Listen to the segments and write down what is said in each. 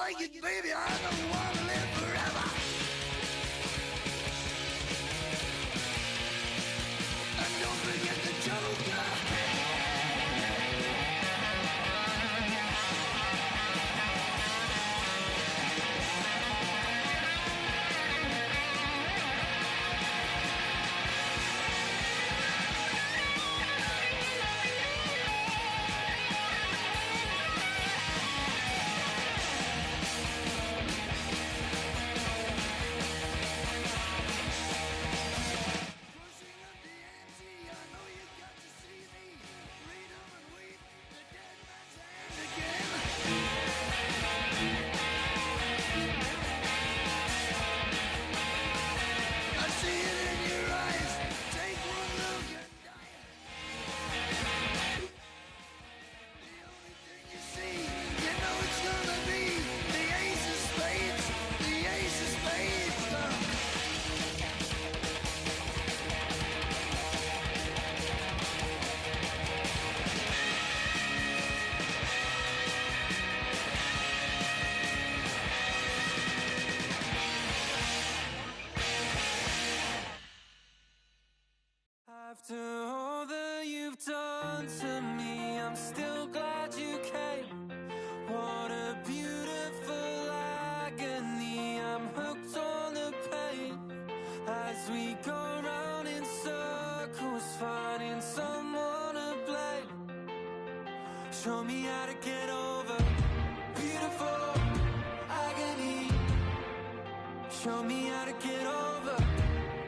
like it, baby. I don't want to live forever. And don't forget the Joker. After all that you've done to me, I'm still glad you came. What a beautiful agony, I'm hooked on the pain. As we go round in circles, finding someone to blame. Show me how to get over beautiful agony. Show me how to get over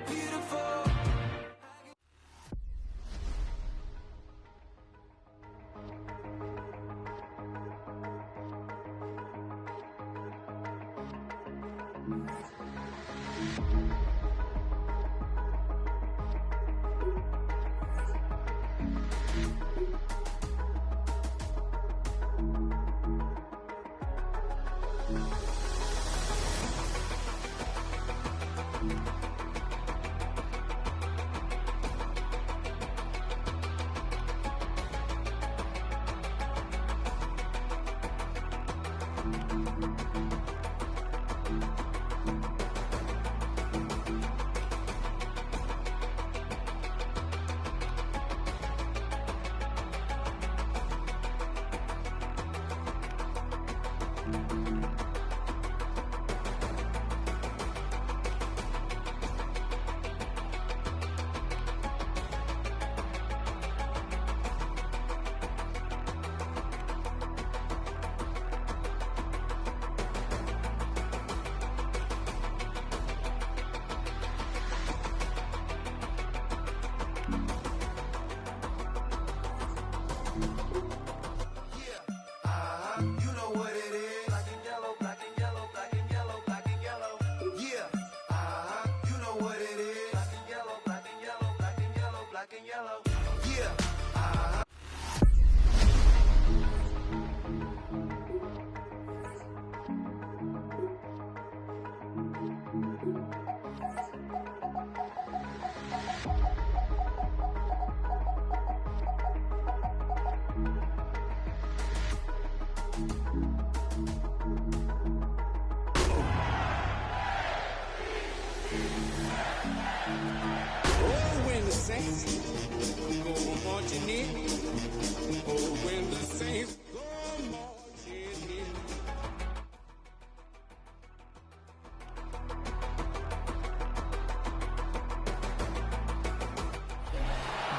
beautiful.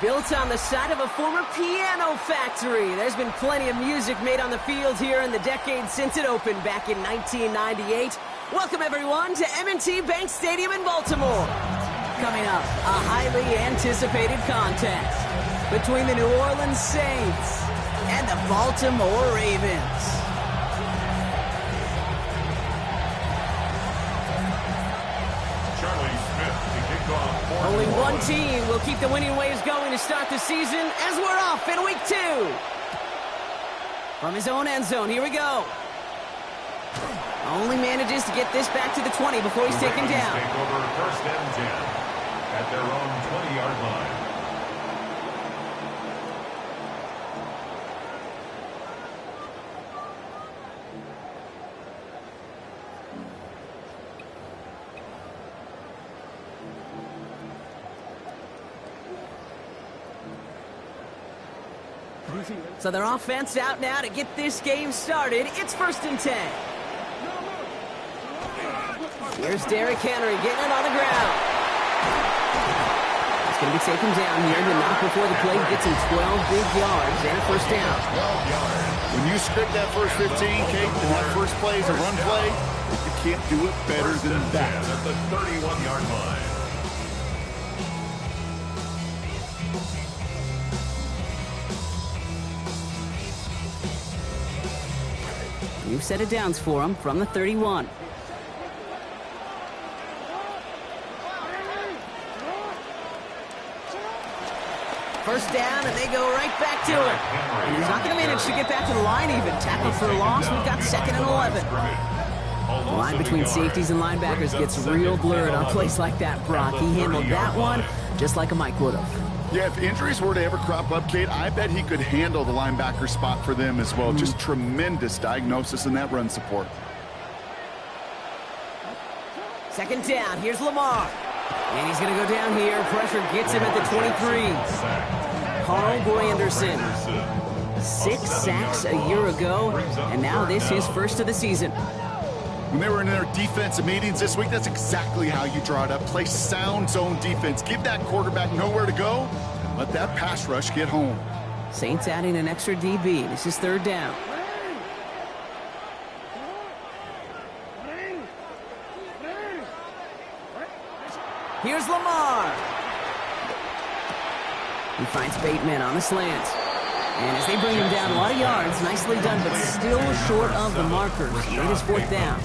Built on the side of a former piano factory, there's been plenty of music made on the field here in the decade since it opened back in 1998. Welcome, everyone, to M&T Bank Stadium in Baltimore. Coming up, a highly anticipated contest between the New Orleans Saints and the Baltimore Ravens. Charlie Smith to kick off. Only one team will keep the winning waves going to start the season as we're off in week 2. From his own end zone, here we go. Only manages to get this back to the 20 before he's taken down. Take over first and 10 at their own 20-yard line. So their offense out now to get this game started. It's 1st and 10. Here's Derrick Henry getting it on the ground. He's going to be taken down here. The knock before the play gets him 12 big yards and a 1st down. 12 yards. When you script that first 15, Kate, and that first play is a run play, you can't do it better than that. At the 31-yard line. New set of downs for him from the 31. First down, and they go right back to it. And he's not going to manage to get back to the line even. Tackle for a loss. We've got 2nd and 11. The line between safeties and linebackers gets real blurred on plays like that, Brock. He handled that one just like a Mike would have. Yeah, if injuries were to ever crop up, Kate, I bet he could handle the linebacker spot for them as well. Just tremendous diagnosis in that run support. 2nd down. Here's Lamar. And he's going to go down here. Pressure gets him at the 23. Carl Granderson. 6 sacks a year ago, and now this is 1st of the season. When they were in their defensive meetings this week, that's exactly how you draw it up. Play sound zone defense. Give that quarterback nowhere to go, and let that pass rush get home. Saints adding an extra DB. This is 3rd down. Here's Lamar. He finds Bateman on the slant. And as they bring him down, a lot of yards. Nicely done, but still short of the markers. Latest 4th down.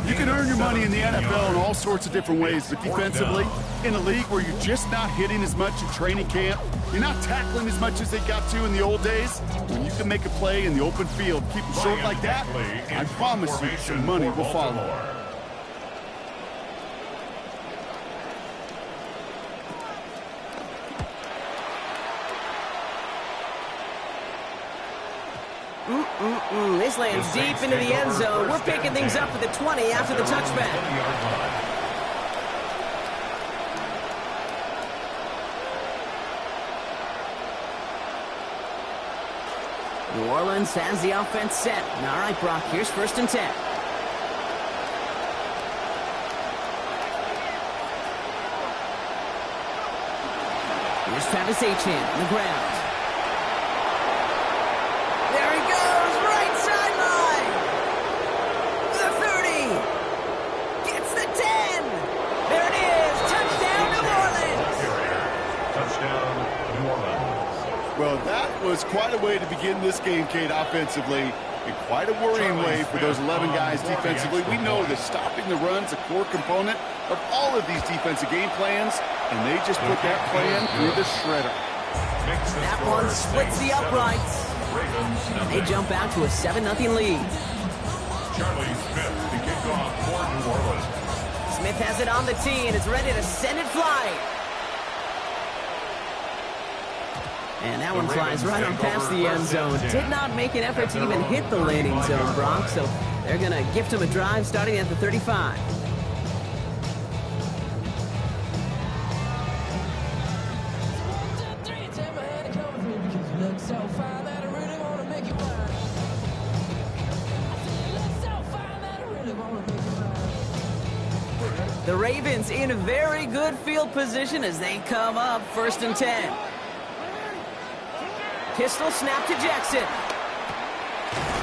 You can earn your money in the NFL in all sorts of different ways, but defensively, in a league where you're just not hitting as much in training camp, you're not tackling as much as they got to in the old days, when you can make a play in the open field, keep them short like that, I promise you some money will follow. This lands deep into the end zone. We're picking things up at the 20 after the touchback. New Orleans has the offense set. All right, Brock, here's 1st and 10. Here's Travis Etienne on the ground. Well, that was quite a way to begin this game, Kate, offensively, and quite a worrying way for those 11 guys defensively. We know that stopping the run's a core component of all of these defensive game plans, and they just put that plan through the shredder. That one splits the uprights. They jump out to a 7-0 lead. Charlie Smith to kick off for New Orleans. Smith has it on the tee, and it's ready to send it flying. And that one flies right on past the end zone. Did not make an effort to even hit the landing zone, Brock, so they're going to gift him a drive starting at the 35. The Ravens in very good field position as they come up 1st and 10. Pistol snap to Jackson.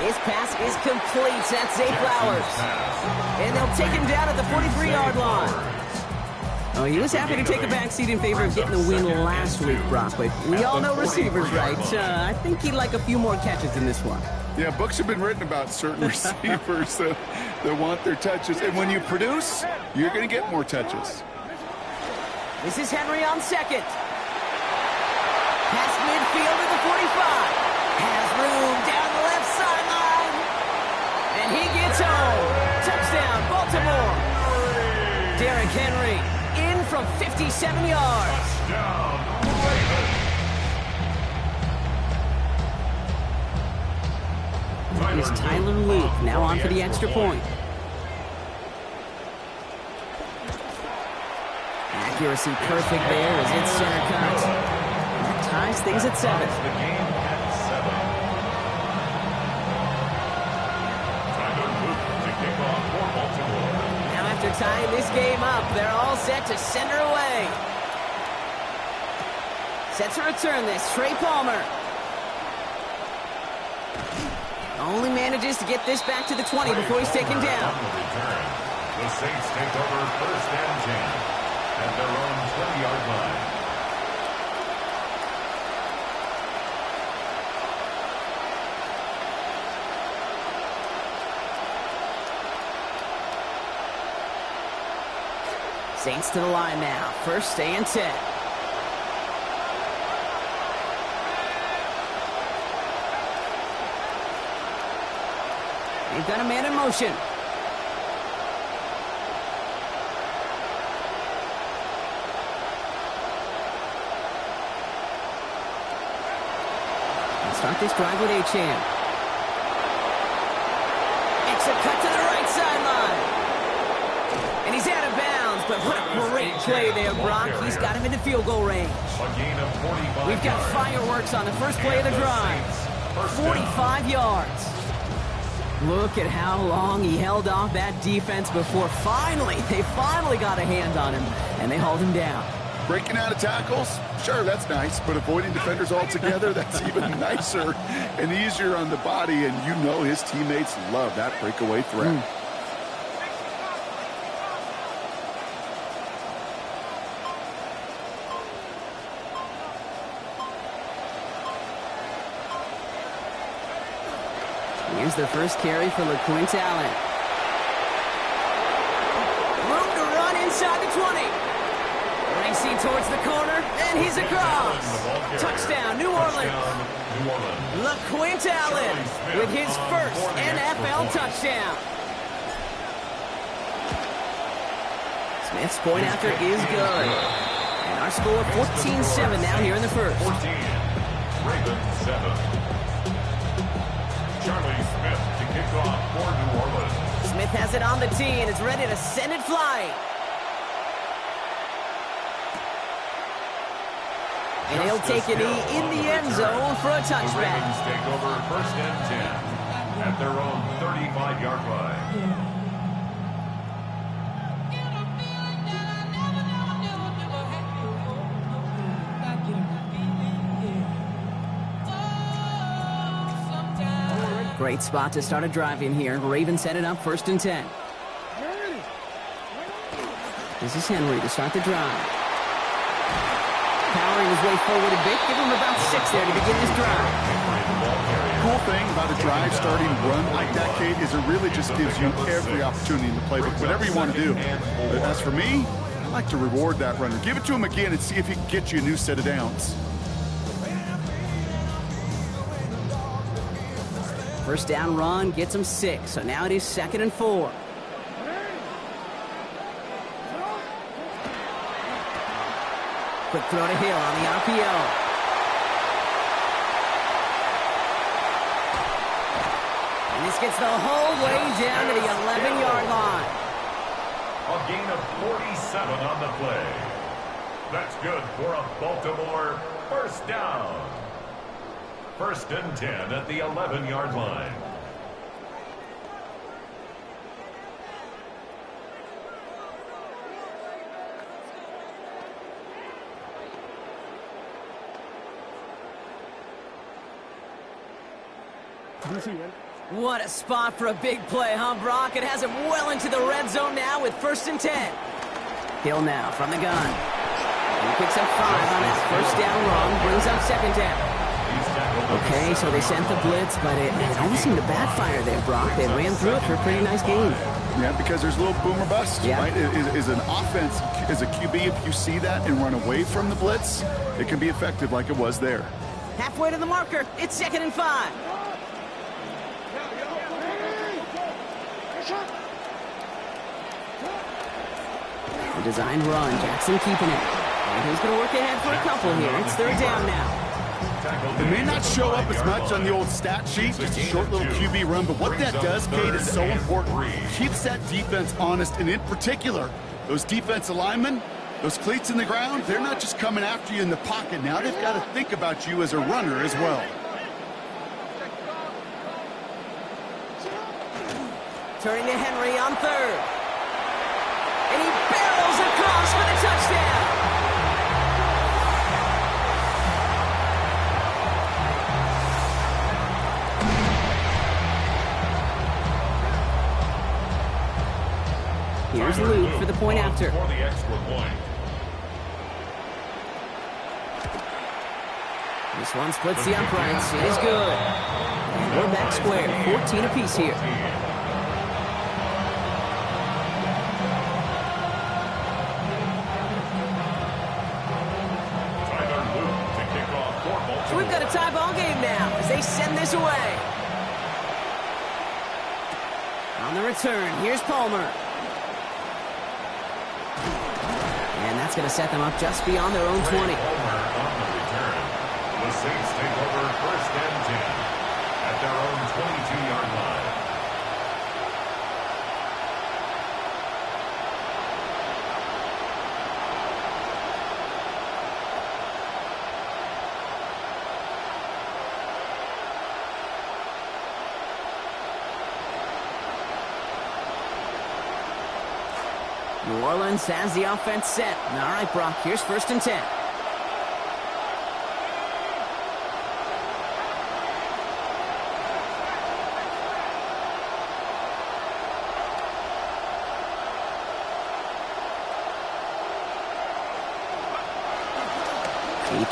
His pass is complete. That's Zay Flowers. And they'll take him down at the 43-yard line. Oh, he was happy to take a back seat in favor of getting the win last week, Brock. But we all know receivers, right? I think he'd like a few more catches in this one. Yeah, books have been written about certain receivers that want their touches. And when you produce, you're going to get more touches. This is Henry on 2nd. Past midfield to the 45. Has room down the left sideline. And he gets home. Touchdown, Baltimore. Derrick Henry in from 57 yards. Touchdown, Ravens. Here's Tyler Luke now on for the extra point. Accuracy perfect there as it's center cut. That ties things at 7. The game at tying this game up. They're all set to send her away. Set to return this, Trey Palmer. Only manages to get this back to the 20 before he's taken down. The Saints take over 1st and 10 at their own 20-yard line. Saints to the line now. 1st and 10. They've got a man in motion. Let's start this drive with Achane. Makes a cut to the right sideline. And he's out of bounds, but what a great play there, Brock. He's got him into field goal range. A gain of 45 We've got fireworks on the first play of the drive. 45 yards. Look at how long he held off that defense before they finally got a hand on him, and they hauled him down. Breaking out of tackles, sure, that's nice, but avoiding defenders altogether, that's even nicer and easier on the body, and you know his teammates love that breakaway threat. Here's the first carry for LeQuint Allen. Room to run inside the 20. Racing towards the corner, and he's across. Touchdown, New Orleans. LeQuint Allen with his first NFL touchdown. Smith's point after is good. And our score 14-7 now here in the first. 14, Ravens 7. Charlie Smith to kick off for New Orleans. Smith has it on the tee and is ready to send it flying. And he'll take a knee in the end zone for a touchback. The Ravens take over 1st and 10 at their own 35-yard line. Great spot to start a drive in here. Ravens set it up 1st and 10. This is Henry to start the drive. Powering his way forward a bit. Give him about 6 there to begin this drive. Cool thing about a drive starting run like that, Kate, is it really just gives you every opportunity in the playbook, whatever you want to do. But as for me, I like to reward that runner. Give it to him again and see if he can get you a new set of downs. First down run gets him 6, so now it is 2nd and 4. Quick throw to Hill on the RPO. And this gets the whole way down to the 11-yard line. A gain of 47 on the play. That's good for a Baltimore first down. 1st and 10 at the 11-yard line. What a spot for a big play, huh, Brock? It has him well into the red zone now with 1st and 10. Hill now from the gun. He picks up 5 on that first down run, brings up 2nd down. Okay, so they sent the blitz, but it almost seemed to backfire there, Brock. They ran through it for a pretty nice gain. Yeah, because there's a little boomer bust, right? Is an offense, as a QB, if you see that and run away from the blitz, it can be effective like it was there. Halfway to the marker, it's 2nd and 5. The designed run, Jackson keeping it. And he's going to work ahead for a couple here. It's 3rd down now. It may not show up as much on the old stat sheet, just a short little QB run, but what that does, Kate, is so important. Keeps that defense honest, and in particular, those defensive linemen, those cleats in the ground, they're not just coming after you in the pocket. Now they've got to think about you as a runner as well. Turning to Henry on 3rd. And he barrels across for the touchdown. Here's Luke for the point after. For the extra point. This one splits the uprights. It is good. And we're back square. 14 apiece here. Tyler Luke to kick off for Baltimore. So we've got a tie ball game now as they send this away. On the return, here's Palmer. And that's going to set them up just beyond their own 20. Palmer on the return. The Saints take over first and 10 at their own 22-yard line. New Orleans has the offense set. All right, Brock, here's first and 10.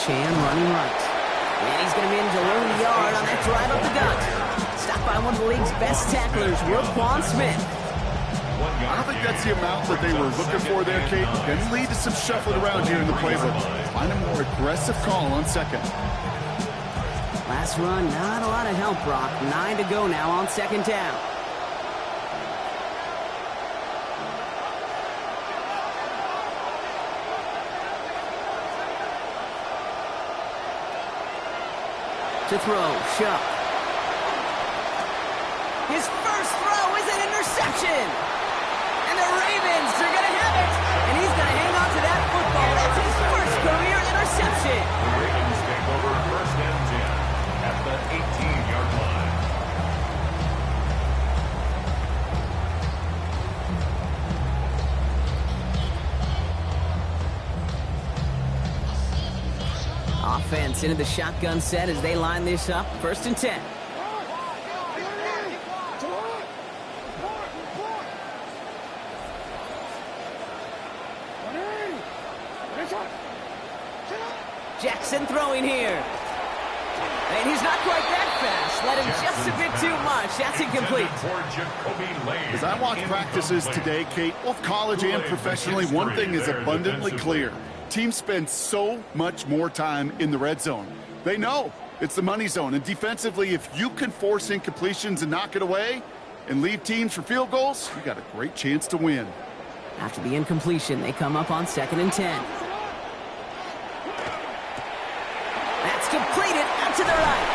Chan running right. And he's going to manage a low yard on that drive up the gut. Stopped by one of the league's best tacklers, Roquan Smith. I don't think that's the amount that they were looking for there, Kate. Going to lead to some shuffling around here in the playbook. Find a more aggressive call on second. Last run, not a lot of help, Brock. 9 to go now on second down. To throw, Shuck. His first throw is an interception. And the Ravens are going to have it. And he's going to hang on to that football. That's his first career interception. The Ravens take over first and 10 at the 18-yard line. Offense into the shotgun set as they line this up. First and 10. Jackson throwing here. And he's not quite that fast. Let him just a bit too much. That's incomplete. As I watch practices today, Kate, both college and professionally, one thing is abundantly clear. Teams spend so much more time in the red zone. They know it's the money zone. And defensively, if you can force incompletions and knock it away and leave teams for field goals, you got a great chance to win. After the incompletion, they come up on second and 10. That's completed out to the right.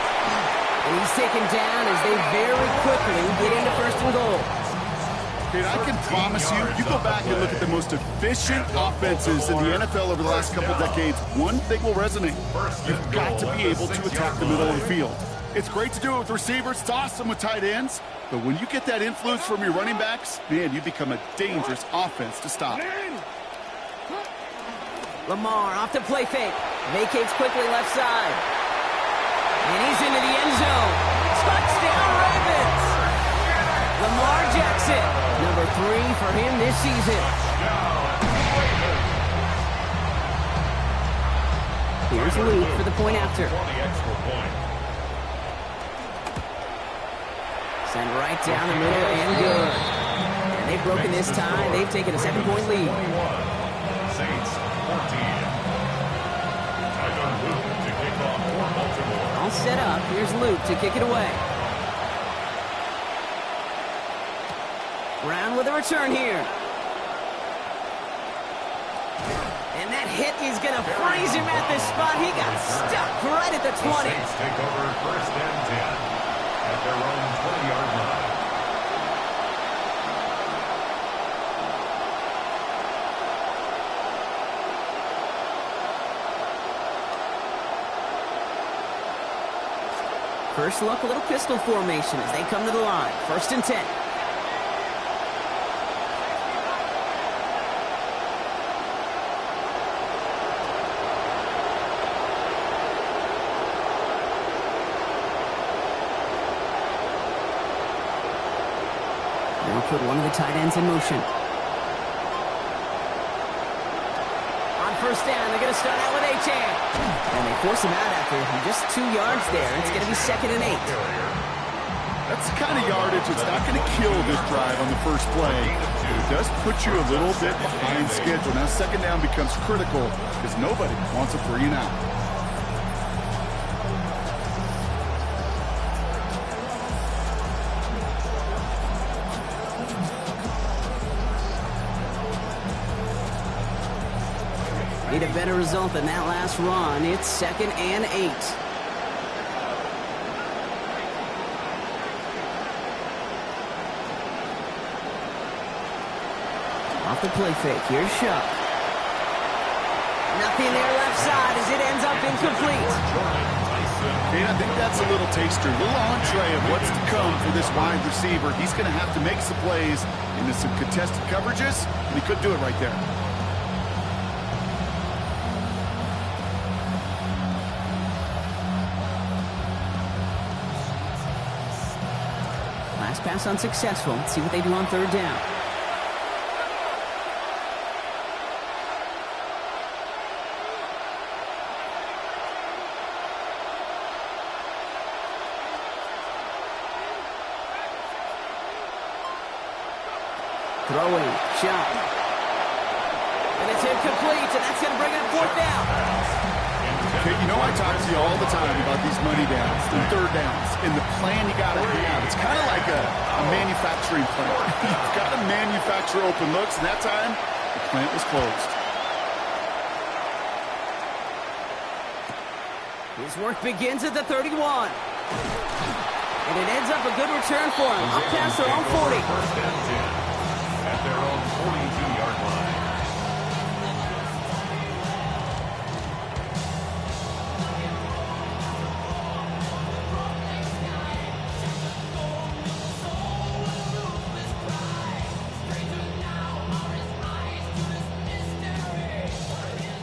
And he's taken down as they very quickly get into first and goal. Kate, I can promise you, you go back and look at the most efficient offenses in the NFL over the last couple decades, one thing will resonate. You've got to be able to attack the middle of the field. It's great to do it with receivers. It's awesome with tight ends. But when you get that influence from your running backs, man, you become a dangerous offense to stop. Lamar off the play fake. Vacates quickly left side. And he's into the end zone. Touchdown Ravens! Lamar Jackson, number 3 for him this season. Here's Luke for the point after. Send right down the middle and good. And they've broken this tie. They've taken a 7-point lead. Saints 14. Tyler Luke to kick off for Baltimore. All set up. Here's Luke to kick it away. Brown with a return here. And that hit is going to freeze him at the spot. He got stuck right at the 20. The Saints take over first and 10 at their own 20-yard line. First look, a little pistol formation as they come to the line. First and 10. They'll put one of the tight ends in motion. On first down, they're going to start out with Achane. And they force him out after just 2 yards there. It's going to be 2nd and 8. That's the kind of yardage that's not going to kill this drive on the first play. It does put you a little bit behind schedule. Now 2nd down becomes critical because nobody wants a 3 and out. Need a better result than that last run. It's 2nd and 8. Off the play fake. Here's Shuck. Nothing there left side as it ends up incomplete. And I think that's a little taster, a little entree of what's to come for this wide receiver. He's going to have to make some plays into some contested coverages, and he could do it right there. Last pass unsuccessful. Let's see what they do on 3rd down. Throwing, shot. And it's incomplete, and that's going to bring up 4th down. Okay, you know I talk to you all the time about these money downs and 3rd downs and the plan you got to have. It's kind of like a manufacturing plant. You've got to manufacture open looks, and that time, the plant was closed. His work begins at the 31. And it ends up a good return for him. Up past their own 40. First and 10 at their own 42-yard line.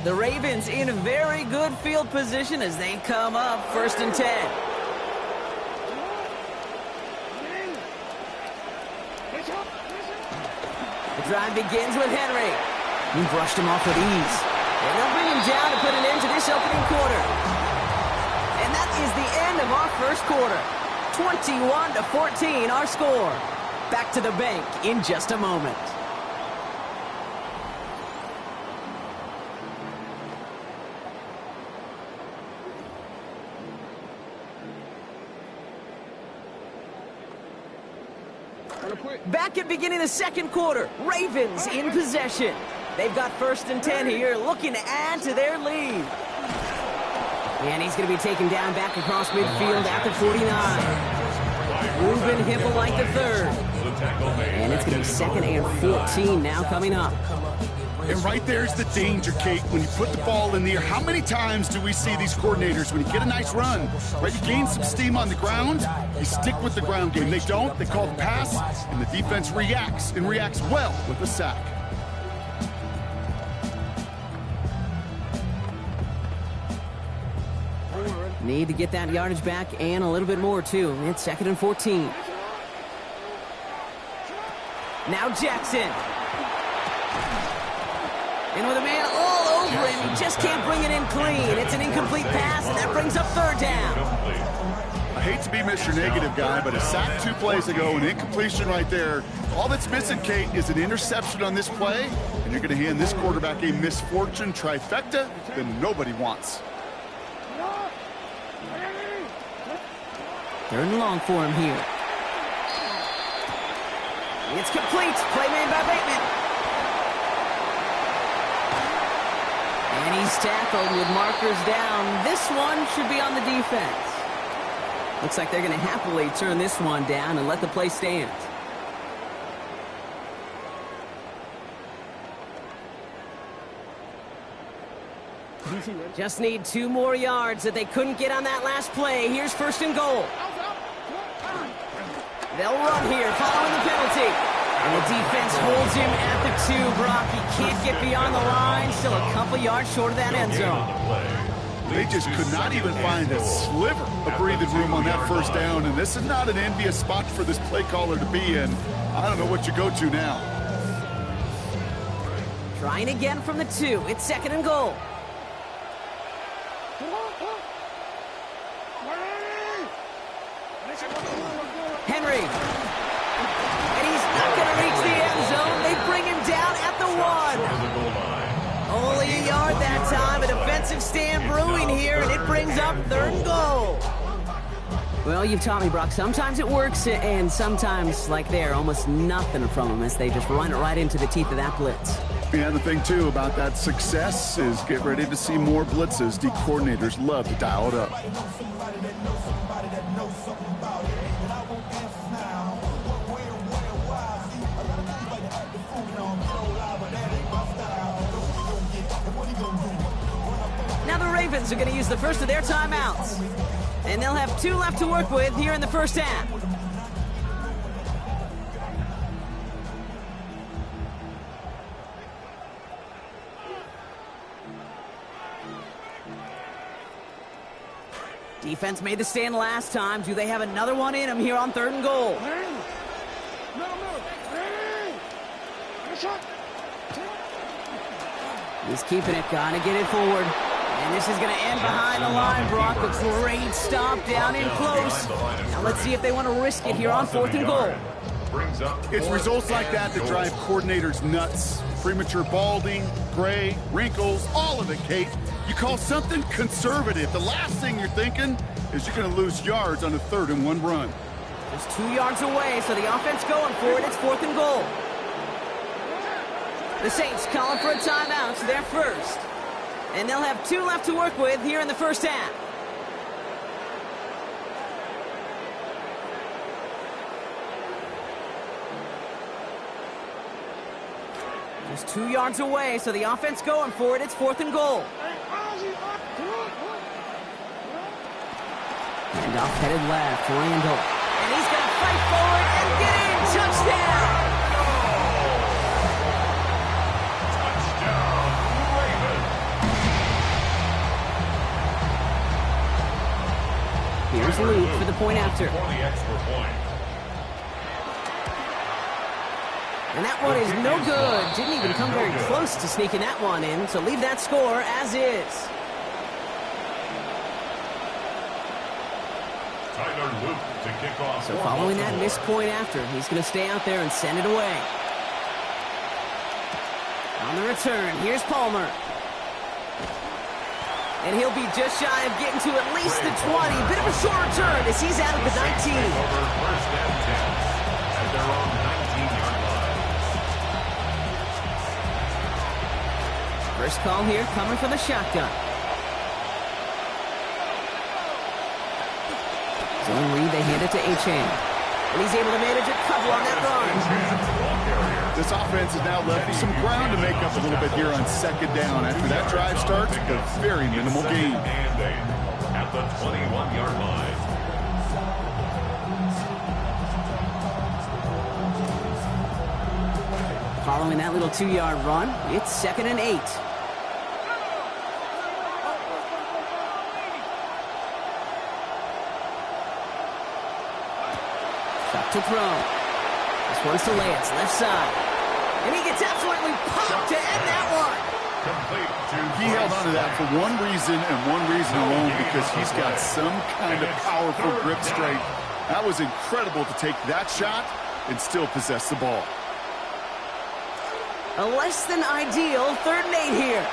The Ravens in very good field position as they come up 1st and 10. The drive begins with Henry. He brushed him off with ease. And they'll bring him down to put an end to this opening quarter. And that is the end of our first quarter. 21-14 our score. Back to the bank in just a moment. Back at beginning of the 2nd quarter, Ravens in possession. They've got 1st and 10 here, looking to add to their lead. And he's going to be taken down back across midfield at the 49. Ruben Hippolyte III. And it's going to be 2nd and 14 now coming up. And right there's the danger, Kate, when you put the ball in the air. How many times do we see these coordinators, when you get a nice run, right, you gain some steam on the ground, you stick with the ground game. They don't, they call the pass, and the defense reacts, and reacts well with a sack. Need to get that yardage back and a little bit more, too. It's 2nd and 14. Now Jackson. And with a man all over him, he just can't bring it in clean. It's an incomplete pass, and that brings up 3rd down. I hate to be Mr. Negative guy, but a sack 2 plays ago, an incompletion right there. All that's missing, Kate, is an interception on this play, and you're going to hand this quarterback a misfortune trifecta that nobody wants. 3rd and long for him here. It's complete. Play made by Bateman. And he's tackled with markers down. This one should be on the defense. Looks like they're going to happily turn this one down and let the play stand. Just need 2 more yards that they couldn't get on that last play. Here's 1st and goal. They'll run here following the penalty. And the defense holds him at the 2, Brock. He can't get beyond the line. Still a couple yards short of that end zone. They just could not even find a sliver of breathing room on that first down, and this is not an envious spot for this play caller to be in. I don't know what you go to now. Trying again from the 2. It's 2nd and goal. Henry. And he's not going to reach the end zone. They bring him down at the 1. Only a yard that time. A defensive stand brewing here, and it brings up 3rd and goal. Well, you've taught me, Brock. Sometimes it works, and sometimes, like there, almost nothing from them as they just run it right into the teeth of that blitz. Yeah, the thing, too, about that success is get ready to see more blitzes. The coordinators love to dial it up. Now the Ravens are going to use the first of their timeouts. And they'll have 2 left to work with here in the first half. Defense made the stand last time. Do they have another one in them here on 3rd and goal? He's keeping it, gonna get it forward. And this is going to end behind the line, Brock. A great stop down in close. Now let's see if they want to risk it here on 4th and goal. It's results like that that drive coordinators nuts. Premature balding, gray, wrinkles, all of it, Kate. You call something conservative. The last thing you're thinking is you're going to lose yards on a 3rd and 1 run. Just 2 yards away, so the offense going for it. It's 4th and goal. The Saints calling for a timeout, so they're first. And they'll have 2 left to work with here in the first half. Just 2 yards away, so the offense going for it. It's 4th and goal. And off headed left, Randall. And he's going to fight forward and get in. Touchdown! Here's Luke for the point after. And that one is no good. Didn't even come very close to sneaking that one in, so leave that score as is. Tyler Luke to kick off. So following that missed point after, he's going to stay out there and send it away. On the return, here's Palmer. And he'll be just shy of getting to at least the 20. Bit of a short return as he's out of the 19. First and 10 at their own 19-yard line. First call here coming from the shotgun. Zone read, they hand it to Achane. And he's able to manage a couple on that run. This offense is now left with some ground to make up a little bit here on 2nd down. After that drive starts, a very minimal gain. At the 21-yard line. Following that little 2-yard run, it's 2nd and 8. Shot to throw. This one's to Lance, left side. And he gets absolutely popped to end that one. He held on to that for one reason and one reason alone, because he's got some kind of powerful grip strength. That was incredible to take that shot and still possess the ball. A less than ideal 3rd and 8 here.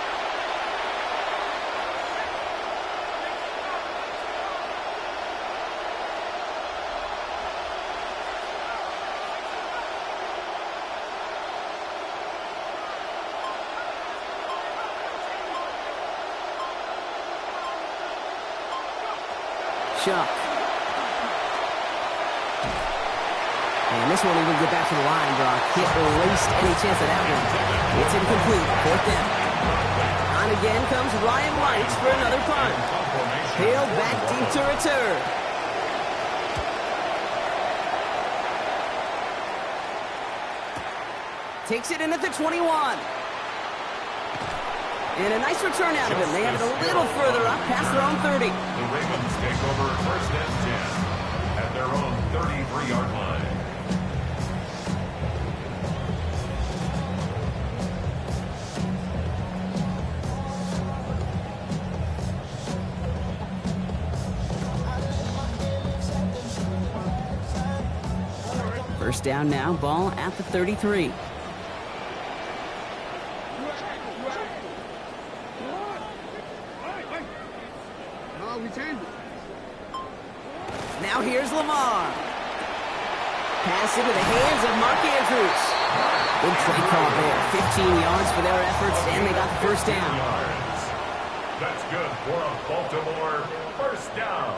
Chuck. And this one, he will get back to the line, Brock. Can't waste any chance of that one. It's incomplete. 4th down. On again comes Ryan White for another punt. Hale back deep to return. Takes it in at the 21. And a nice return out of him. They have it a little further up past their own 30. The Ravens take over first and 10 at their own 33-yard line. First down now, ball at the 33. Now here's Lamar. Pass into the hands of Mark Andrews. Good play call there. 15 yards for their efforts, and they got the first down. That's good for a Baltimore first down.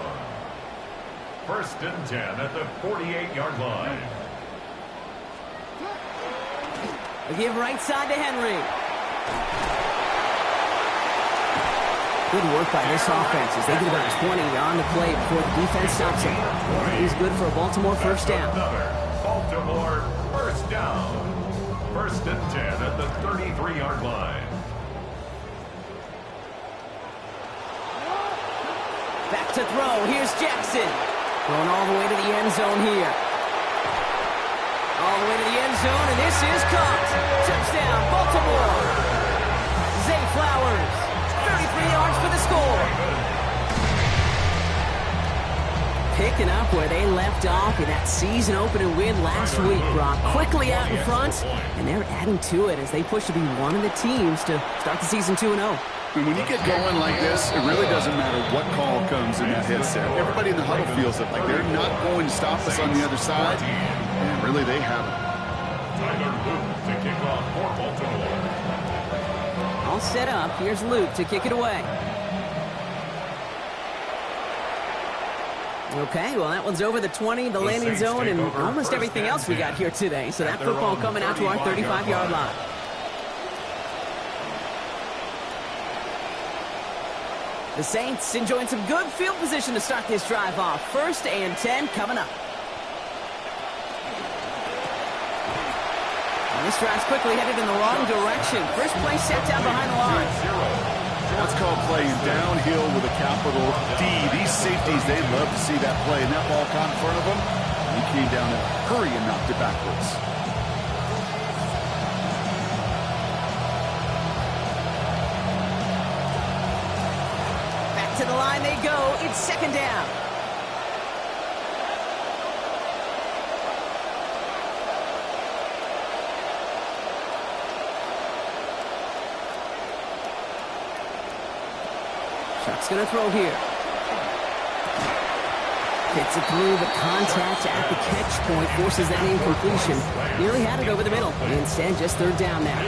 First and 10 at the 48-yard line. They give right side to Henry. Good work by this offense as they get about 20 on the play before the defense stops it. He's good for a Baltimore first down. Another Baltimore first down. First and 10 at the 33-yard line. Back to throw. Here's Jackson. Going all the way to the end zone here. All the way to the end zone, and this is caught. Touchdown, Baltimore. Zay Flowers. 33 yards for the score. Picking up where they left off in that season opening win last week, Brock. Quickly out in front, and they're adding to it as they push to be one of the teams to start the season 2-0. And when you get going like this, it really doesn't matter what call comes in that headset. Everybody in the huddle feels it, like they're not going to stop us on the other side. And really, they haven't. Tyler Luke to kick off for Baltimore. All set up. Here's Luke to kick it away. Okay, well, that one's over the 20, the landing zone, and almost everything else we got here today. So that football coming out to our 35-yard line. The Saints enjoying some good field position to start this drive off. First and 10 coming up. And this drive's quickly headed in the wrong direction. First play set down behind the line. That's called playing downhill with a capital D. These safeties, they love to see that play. And that ball caught in front of them. He came down in a hurry and knocked it backwards. Back to the line they go. It's second down. Shark's going to throw here. Hits it through, but contact at the catch point forces that incompletion. Nearly had it over the middle. Instead, just third down now.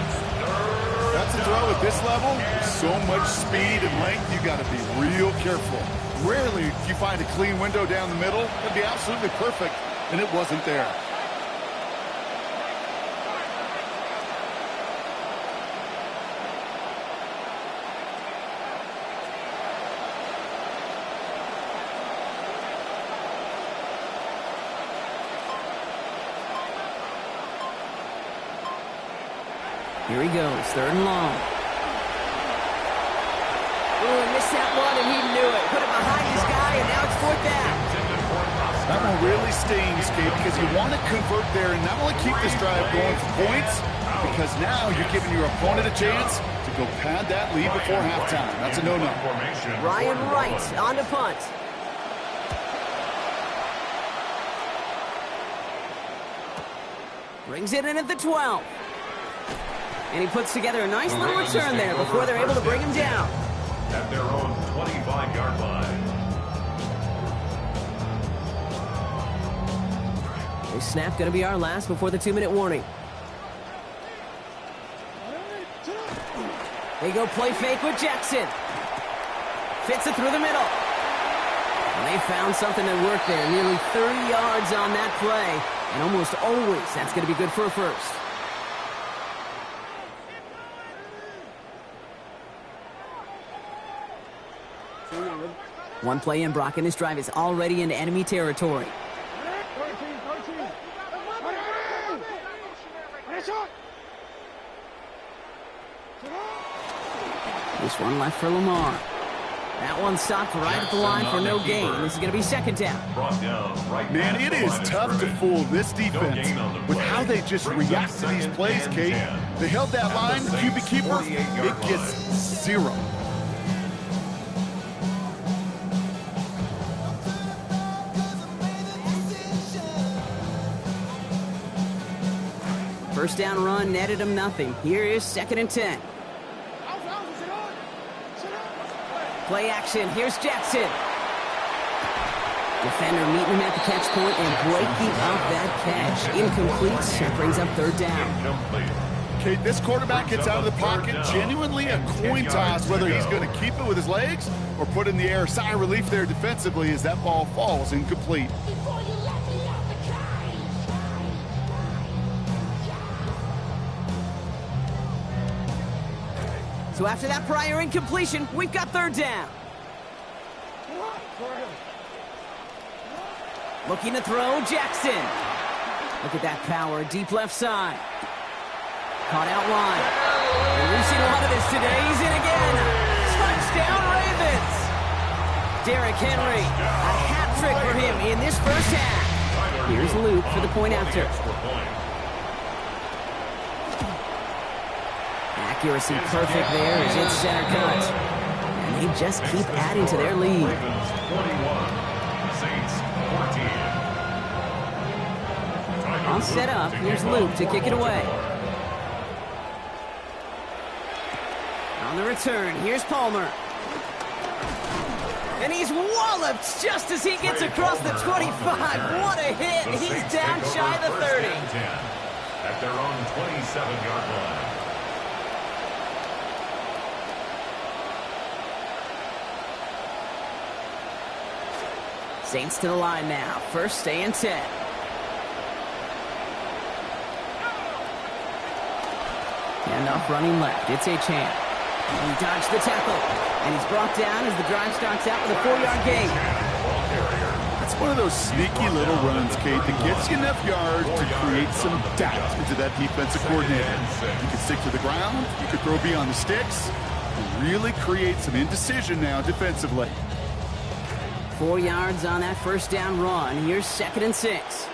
That's a throw at this level. So much speed and length, you got to be real careful. Rarely do you find a clean window down the middle. It'd be absolutely perfect, and it wasn't there. Here he goes, third and long. Oh, he missed that one, and he knew it. Put it behind his guy, and now it's fourth down. That one really stings, Kate, because you want to convert there and not only keep this drive going for points, because now you're giving your opponent a chance to go pad that lead before halftime. That's a no-no. Ryan Wright on to punt. Brings it in at the 12. And he puts together a nice little return there before they're able to bring him down. At their own 25-yard line. This snap going to be our last before the 2-minute warning. They go play fake with Jackson. Fits it through the middle. And they found something that worked there. Nearly 30 yards on that play. And almost always that's going to be good for a first. One play in, Brock, and this drive is already into enemy territory. Just one left for Lamar. That one stopped right at the line for no gain. This is going to be second down. Man, it is tough to fool this defense with how they just react to these plays, Kate. They held that line, the QB keeper, it gets 0. First down run netted him nothing. Here is 2nd and 10. Play action. Here's Jackson. Defender meeting him at the catch point and breaking up that catch. Incomplete. It brings up 3rd down. Kate, this quarterback gets out of the pocket, genuinely a coin toss, whether he's going to keep it with his legs or put it in the air. Sigh of relief there defensively as that ball falls incomplete. So after that prior incompletion, we've got 3rd down. Looking to throw, Jackson. Look at that power, deep left side. Caught out wide. And we've seen a lot of this today. He's in again. Touchdown, Ravens. Derrick Henry, a hat trick for him in this first half. Here's Luke for the point after. Accuracy perfect there as it's center cut. And they just keep adding to their lead. Ravens 41, Saints 14. All set up. Here's Luke to kick it away. On the return, here's Palmer. And he's walloped just as he gets across the 25. What a hit. He's down shy of the 30. At their own 27-yard line. Saints to the line now. 1st and 10. Handoff running left. It's Achane. He dodged the tackle. And he's brought down as the drive starts out with a 4-yard gain. That's one of those sneaky little runs, Kate, that gets you enough yards to create some doubt into that defensive coordinator. You can stick to the ground. You could throw beyond the sticks. And really create some indecision now defensively. 4 yards on that first down run. Here's 2nd and 6.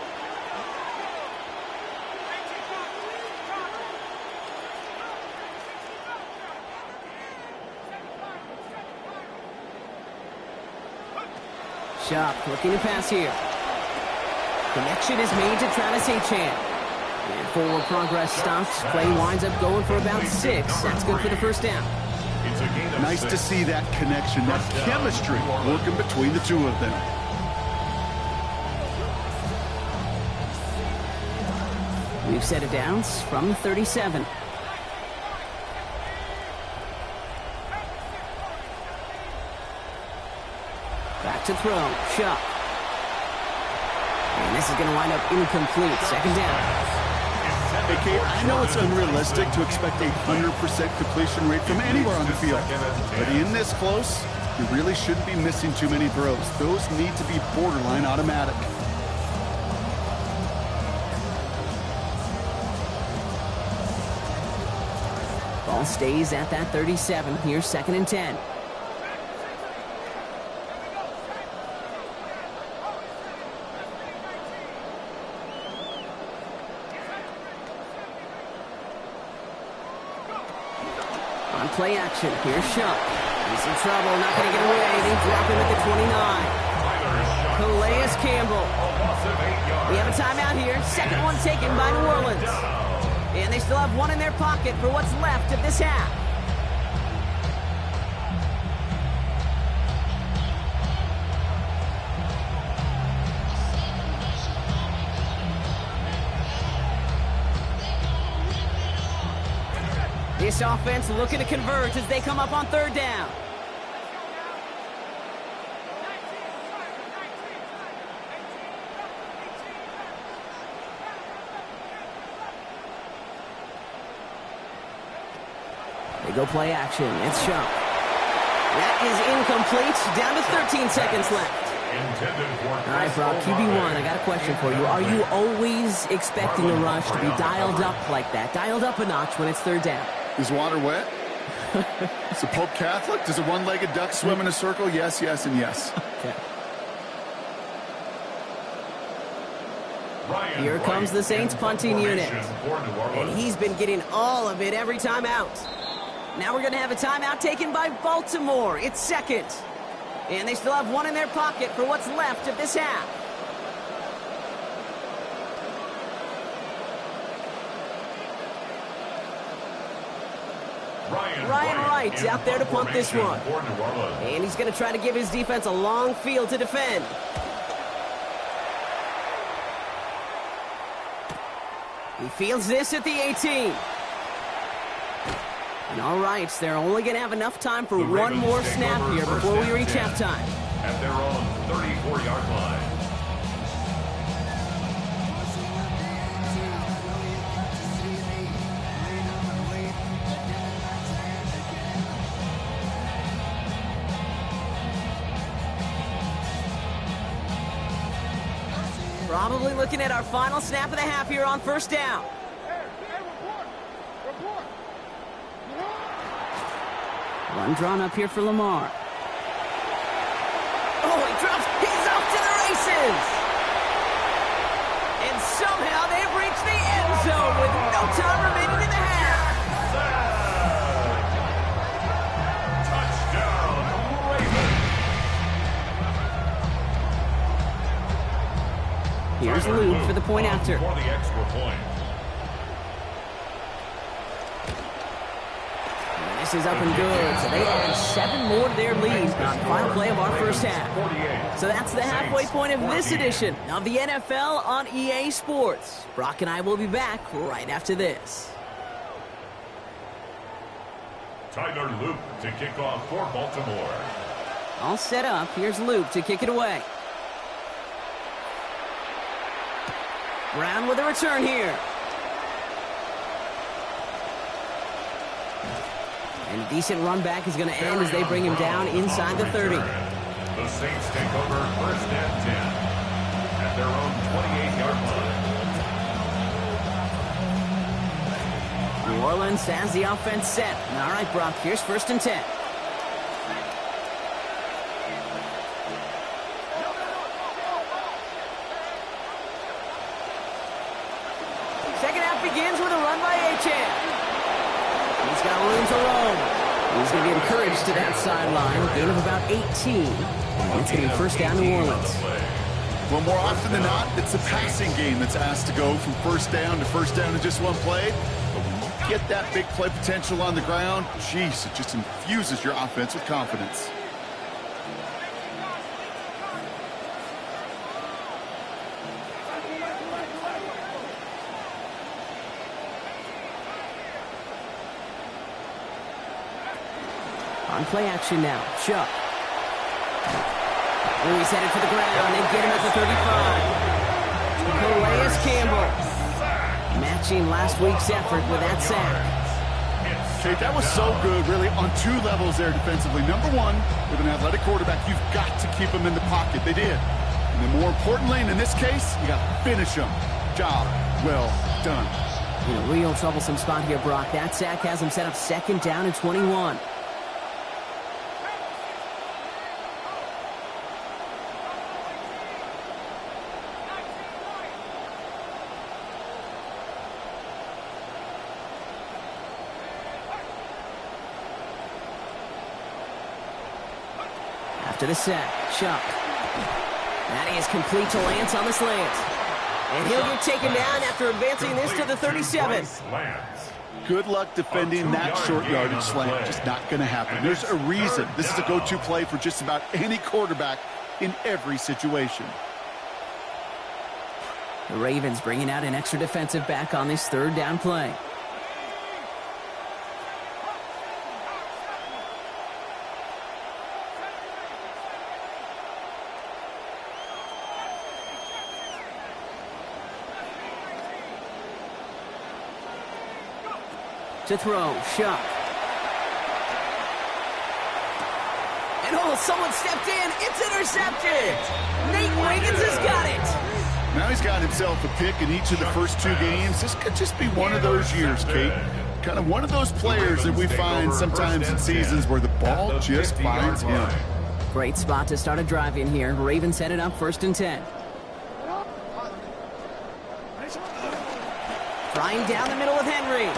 Sharp looking to pass here. Connection is made to Travis Achane. And forward progress stops. Play winds up going for about 6. That's good for the first down. Nice to see that connection, that chemistry working between the two of them. We've set it downs from the 37. Back to throw. Shuck. And this is going to wind up incomplete. 2nd down. Hey, Kate, I know it's unrealistic to expect a 100% completion rate from anywhere on the field. But in this close, you really shouldn't be missing too many throws. Those need to be borderline automatic. Ball stays at that 37. Here's 2nd and 10. On play action, here's Shuck. He's in trouble, not going to get away. They drop him at the 29. Calais Campbell. We have a timeout here. 2nd one taken by New Orleans. And they still have one in their pocket for what's left of this half. This offense looking to convert as they come up on 3rd down. They go play action. It's Shuck. That is incomplete. Down to 13 seconds left. All right, Brock, QB1, I got a question for you. Are you always expecting the rush to be dialed up like that, dialed up a notch when it's 3rd down? Is water wet? So Pope Catholic, does a one-legged duck swim in a circle? Yes, yes, and yes. Okay. Ryan Here comes White the Saints in punting unit. formation for New And Orleans. he's been getting all of it every time out. Now we're going to have a timeout taken by Baltimore. It's second. And they still have one in their pocket for what's left of this half. Ryan Wright's out there to punt this one. For New Orleans. And he's going to try to give his defense a long field to defend. He fields this at the 18. And all right, they're only going to have enough time for The one Ravens more take snap over here first before we and reach 10 halftime. At their own 34-yard line. Probably looking at our final snap of the half here on first down. One drawn up here for Lamar. Oh, he drops. He's off to the races. And somehow they've reached the end zone with no time remaining in the half. Touchdown, Ravens. Here's Luke for the point after. For the extra point. This is up and good. So they add 7 more to their lead on the final play of our first half. So that's the halfway point of this edition of the NFL on EA Sports. Brock and I will be back right after this. Tyler Luke to kick off for Baltimore. All set up. Here's Luke to kick it away. Brown with a return here. And a decent run back is going to end as they bring him down inside the 30. The Saints take over first and 10 at their own 28-yard line. New Orleans has the offense set. All right, Brock, here's first and 10. Second half begins with a run by Achane. He's got room to roam. He's going to be encouraged to that sideline. Gain of about 18. And it's going to be first down New Orleans. Well, more often than not, it's the passing game that's asked to go from first down in just one play. But when you get that big play potential on the ground, geez, it just infuses your offense with confidence. On play action now. Chuck. Oh, he's headed for the ground. They get him at the 35. Calais Campbell. Matching last week's effort with that sack. Okay, that was so good, really, on 2 levels there defensively. Number one, with an athletic quarterback, you've got to keep him in the pocket. They did. And then more importantly, and in this case, you got to finish him. Job well done. In a real troublesome spot here, Brock. That sack has him set up second down and 21. To the sack, Chuck. That is complete to Lance on the slant. And he'll get taken down after advancing this to the 37. Good luck defending that short yardage slant. Just not going to happen. There's a reason this is a go-to play for just about any quarterback in every situation. The Ravens bringing out an extra defensive back on this third down play. To throw, Shuck. And oh, someone stepped in. It's intercepted. Nate Wiggins has got it. Now he's got himself a pick in each of the first 2 games. This could just be one of those years, Kate. kind of one of those players that we find sometimes in seasons where the ball just finds him. Great spot to start a drive in here. Ravens set it up 1st and 10. Flying down the middle with Henry.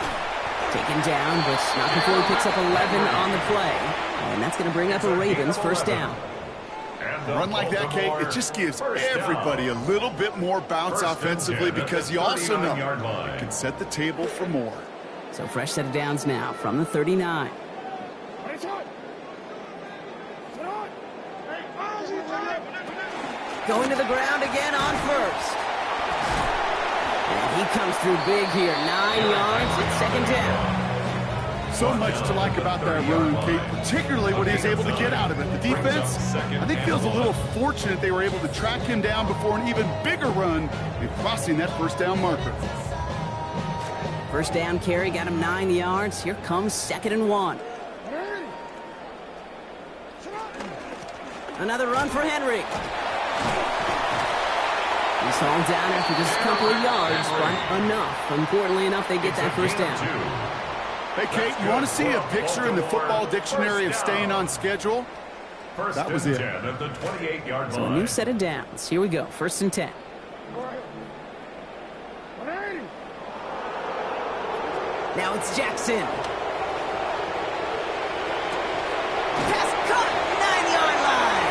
Taken down, but not before he picks up 11 on the play. And that's going to bring up a Ravens 1st down. A run like that, Kate, it just gives everybody a little bit more bounce offensively because you also know it can set the table for more. So fresh set of downs now from the 39. Going to the ground again on 1st. And he comes through big here. 9 yards. It's 2nd down. So much to like about that run, Kate, particularly what he was able to get out of it. The defense, I think, feels a little fortunate they were able to track him down before an even bigger run and crossing that 1st down marker. 1st down carry got him 9 yards. Here comes 2nd and 1. Another run for Henry. He's hauled down after just a couple of yards, but enough. Importantly enough, they get that 1st down. Hey, Kate, you want to see a picture in the football dictionary of staying on schedule? That was it. At the 28-yard line. So a new set of downs. Here we go. 1st and 10. Now it's Jackson. Pass caught. 9-yard line.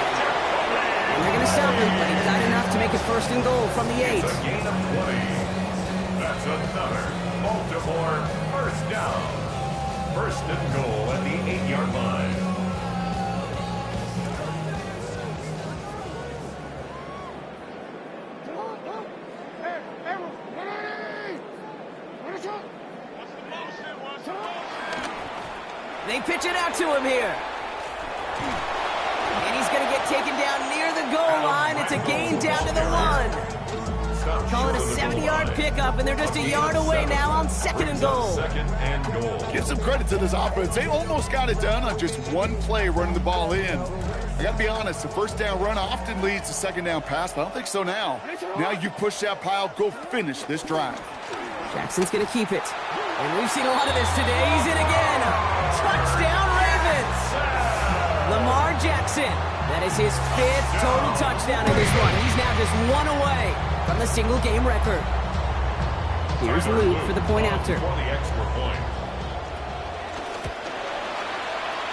And they're going to stop him, but he got enough to make it 1st and goal from the 8. It's a gain of 20. That's another Baltimore 1st down. 1st and goal at the 8-yard line. They pitch it out to him here. And he's going to get taken down near the goal line. It's a gain down to the 1. Call it a 70-yard pickup, and they're just a yard away now on 2nd and goal. 2nd and goal. Give some credit to this offense. They almost got it done on just one play running the ball in. I got to be honest, the 1st down run often leads to 2nd down pass, but I don't think so now. Now you push that pile, go finish this drive. Jackson's going to keep it. And we've seen a lot of this today. He's in again. Touchdown, Ravens. Lamar Jackson. That is his 5th total touchdown in this one. He's now just 1 away from the single-game record. Here's Luke for the point after.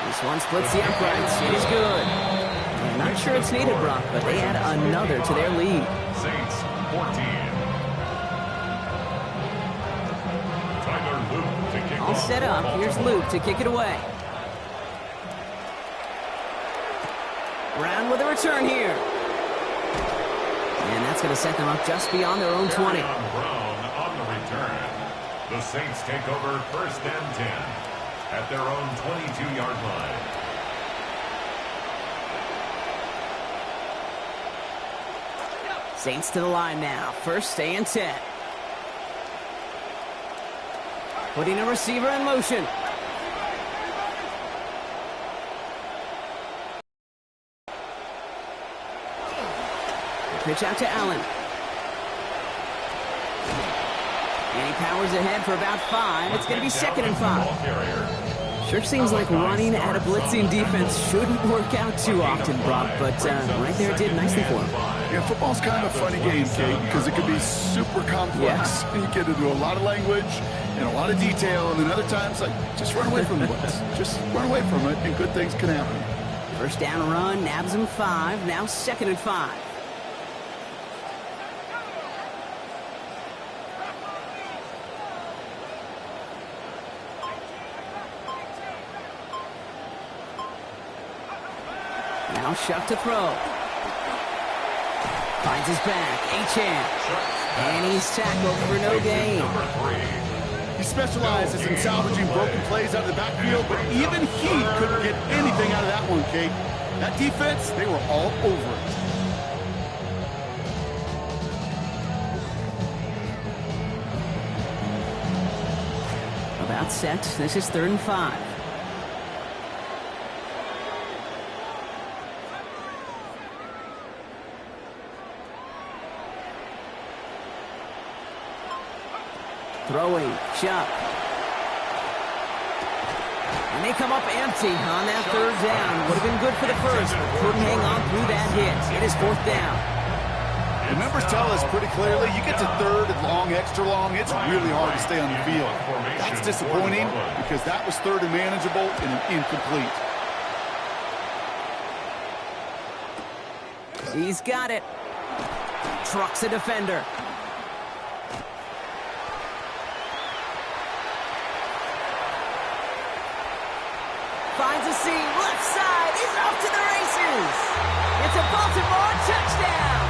This one splits the uprights. It is good. I'm not sure it's needed, Brock, but they add another to their lead. Saints 14. Tyler Luke to kick All off. set up. Here's Luke to kick it away. Brown with a return here. And that's going to set them up just beyond their own 20. Brown on the return. The Saints take over 1st and 10 at their own 22-yard line. Saints to the line now. 1st and 10. Putting a receiver in motion. Pitch out to Allen. And he powers ahead for about 5. It's going to be 2nd and 5. Sure seems like running at a blitzing defense shouldn't work out too often, Brock, but right there it did nicely for him. Yeah, football's kind of a funny game, Kate, because it can be super complex. And you get into a lot of language and a lot of detail, and then other times, like, just run away from the blitz. Just run away from it, and good things can happen. 1st down run, nabs him 5. Now 2nd and 5. Now Shuck to throw. Finds his back. Achane. And he's tackled for no gain. He specializes in salvaging broken plays out of the backfield, but even he couldn't get anything out of that one, Kate. That defense, they were all over it. About set. This is 3rd and 5. Throwing, Shuck. And they come up empty on that third down. Would have been good for the first, but couldn't hang on through that hit. It is fourth down. The numbers tell us pretty clearly, you get to third and long, extra long, it's really hard to stay on the field. That's disappointing because that was third and manageable and an incomplete. He's got it. Trucks a defender. Finds a seam, left side, he's off to the races. It's a Baltimore touchdown.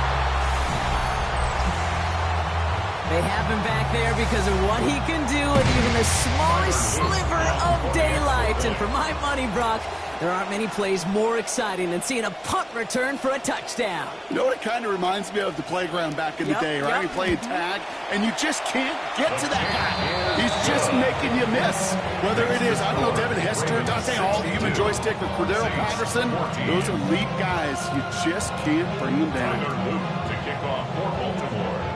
They have him back there because of what he can do with even the smallest sliver of daylight. And for my money, Brock, there aren't many plays more exciting than seeing a punt return for a touchdown. You know what it kind of reminds me of? The playground back in the day, right? You're playing tag, and you just can't get to that guy. He's just making you miss. Whether it is, I don't know, Devin Hester, Dante Hall, Human Joystick, or Cordero Patterson, those elite guys, you just can't bring them down. To kick off for Baltimore.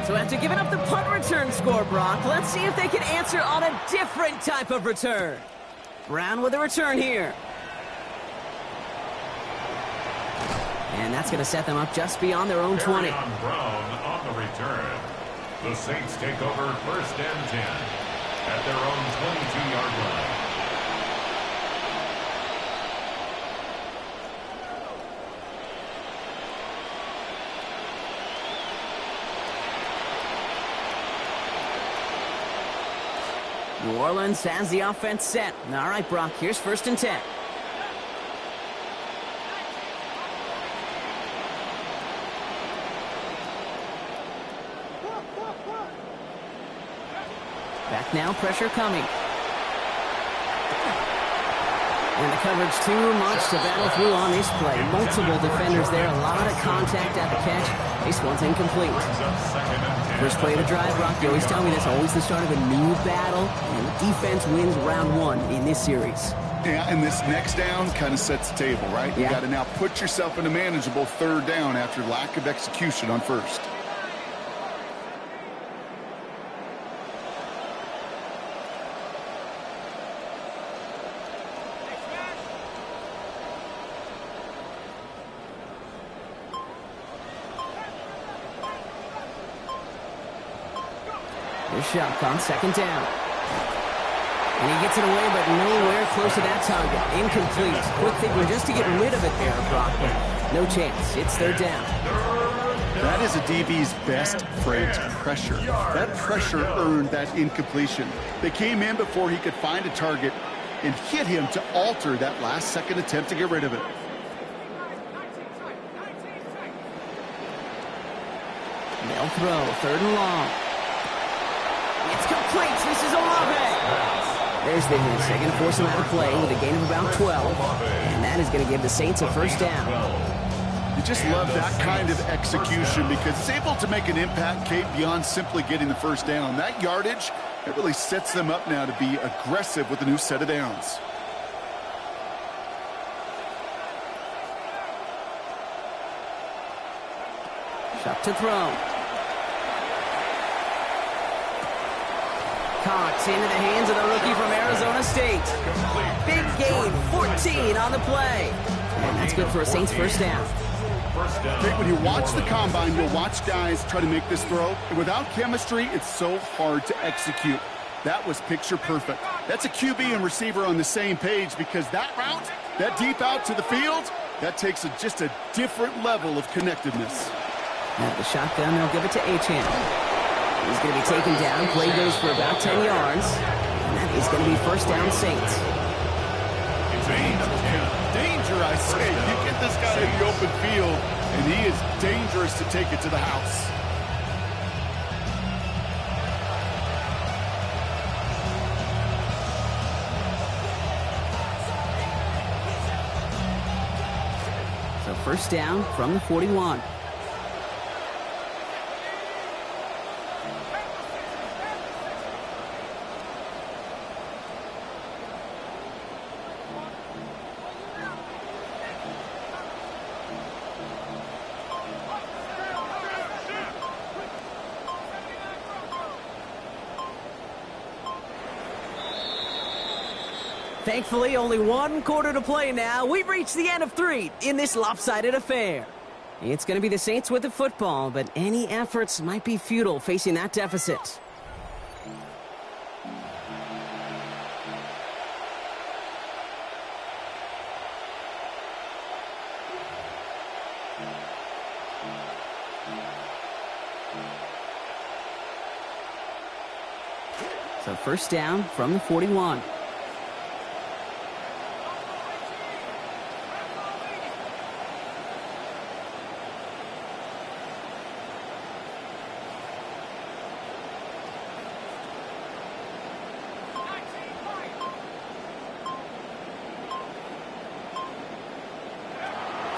So after giving up the punt return score, Brock, let's see if they can answer on a different type of return. Brown with a return here. And that's going to set them up just beyond their own 20. Brown on the return. The Saints take over first and 10 at their own 22-yard line. New Orleans has the offense set. All right, Brock, here's first and 10. Back now, pressure coming. And the coverage too much to battle through on this play. Multiple defenders there, a lot of contact at the catch. This one's incomplete. First play of the drive, Brock, you always tell me that's always the start of a new battle, and the defense wins round one in this series. Yeah, and this next down kind of sets the table, right? You got to now put yourself in a manageable third down after lack of execution on first. Shotgun, second down. And he gets it away, but nowhere close to that target. Incomplete. Quick thinking just to get rid of it there, Brock, but no chance. It's third down. That is a DB's best friend, pressure. That pressure earned that incompletion. They came in before he could find a target and hit him to alter that last-second attempt to get rid of it. They'll throw, third and long. It's complete. This is Olave. There's the hit. They're going to force him out of play with a gain of about 12. And that is going to give the Saints a first down. You just love that kind of execution because it's able to make an impact, Kate, beyond simply getting the first down. That yardage, it really sets them up now to be aggressive with a new set of downs. Shot to throw. Caught into the hands of the rookie from Arizona State. Big gain, 14 on the play. And that's good for a Saints first down. When you watch the combine, you'll watch guys try to make this throw. And without chemistry, it's so hard to execute. That was picture perfect. That's a QB and receiver on the same page because that route, that deep out to the field, that takes just a different level of connectedness. Now the shotgun, they'll give it to Achane. He's going to be taken down. Play goes for about 10 yards. And that is going to be first down Saints. Danger, I say. You get this guy in the open field, and he is dangerous to take it to the house. So first down from the 41. Thankfully, only one quarter to play now. We've reached the end of 3 in this lopsided affair. It's going to be the Saints with the football, but any efforts might be futile facing that deficit. So first down from the 41.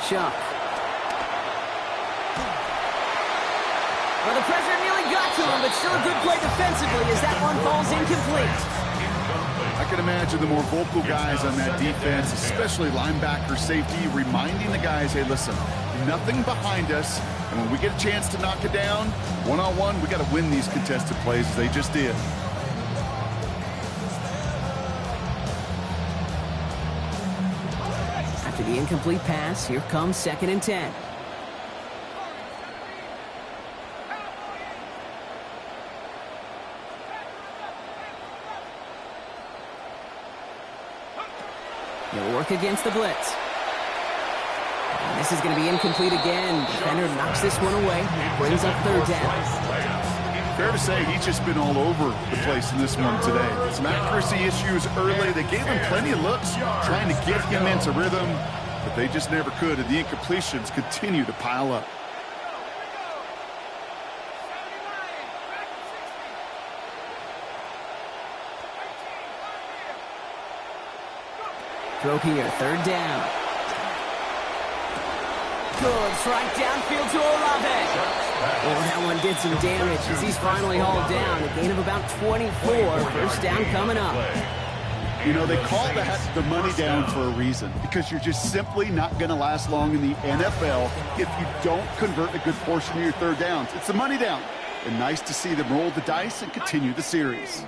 Shuck. Well, the pressure nearly got to him, but still a good play defensively as that one falls incomplete. I can imagine the more vocal guys on that defense, especially linebacker, safety, reminding the guys, hey, listen, nothing behind us, and when we get a chance to knock it down, one-on-one, we got to win these contested plays as they just did. After the incomplete pass, here comes 2nd and 10. He'll work against the blitz. And this is going to be incomplete again. Defender knocks this one away. That brings up 3rd down. Fair to say he's just been all over the place in this one today. Some accuracy issues early. They gave him plenty of looks trying to get him into rhythm, but they just never could, and the incompletions continue to pile up. Throw here, 3rd down. Good strike downfield to Olave. Oh, that one did some damage as he's finally hauled down. A gain of about 24. First down coming up. You know, they call that the money down for a reason, because you're just simply not going to last long in the NFL if you don't convert a good portion of your 3rd downs. It's the money down. And nice to see them roll the dice and continue the series.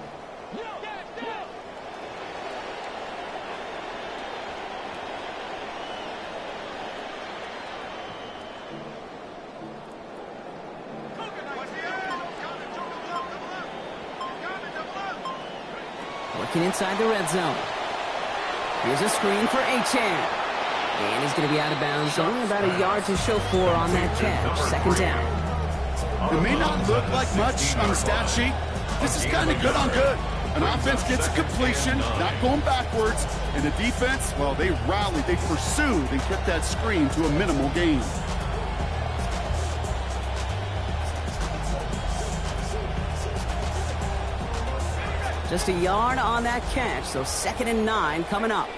Working inside the red zone. Here's a screen for Achane. And he's going to be out of bounds. Only about a yard to show for on that catch. 2nd down. It may not look like much on the stat sheet. This is kind of good on good. An offense gets a completion, not going backwards. And the defense, well, they rallied, they pursued, and kept that screen to a minimal gain. Just a yard on that catch, so 2nd and 9 coming up.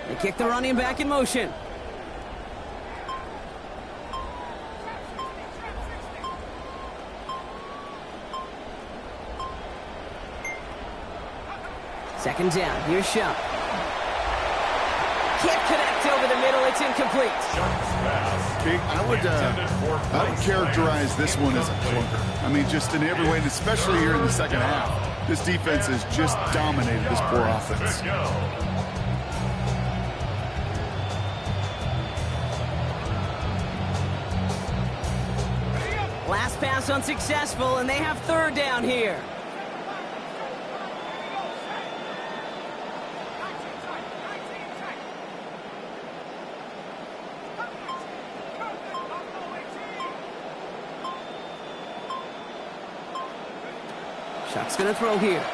They kick the running back in motion. Second down, here's Shuck. Can't connect over the middle, it's incomplete. I would characterize this one as a clunker. I mean, just in every way, and especially here in the 2nd half. This defense has just dominated this poor offense. Last pass unsuccessful, and they have 3rd down here. Shuck's going to throw here.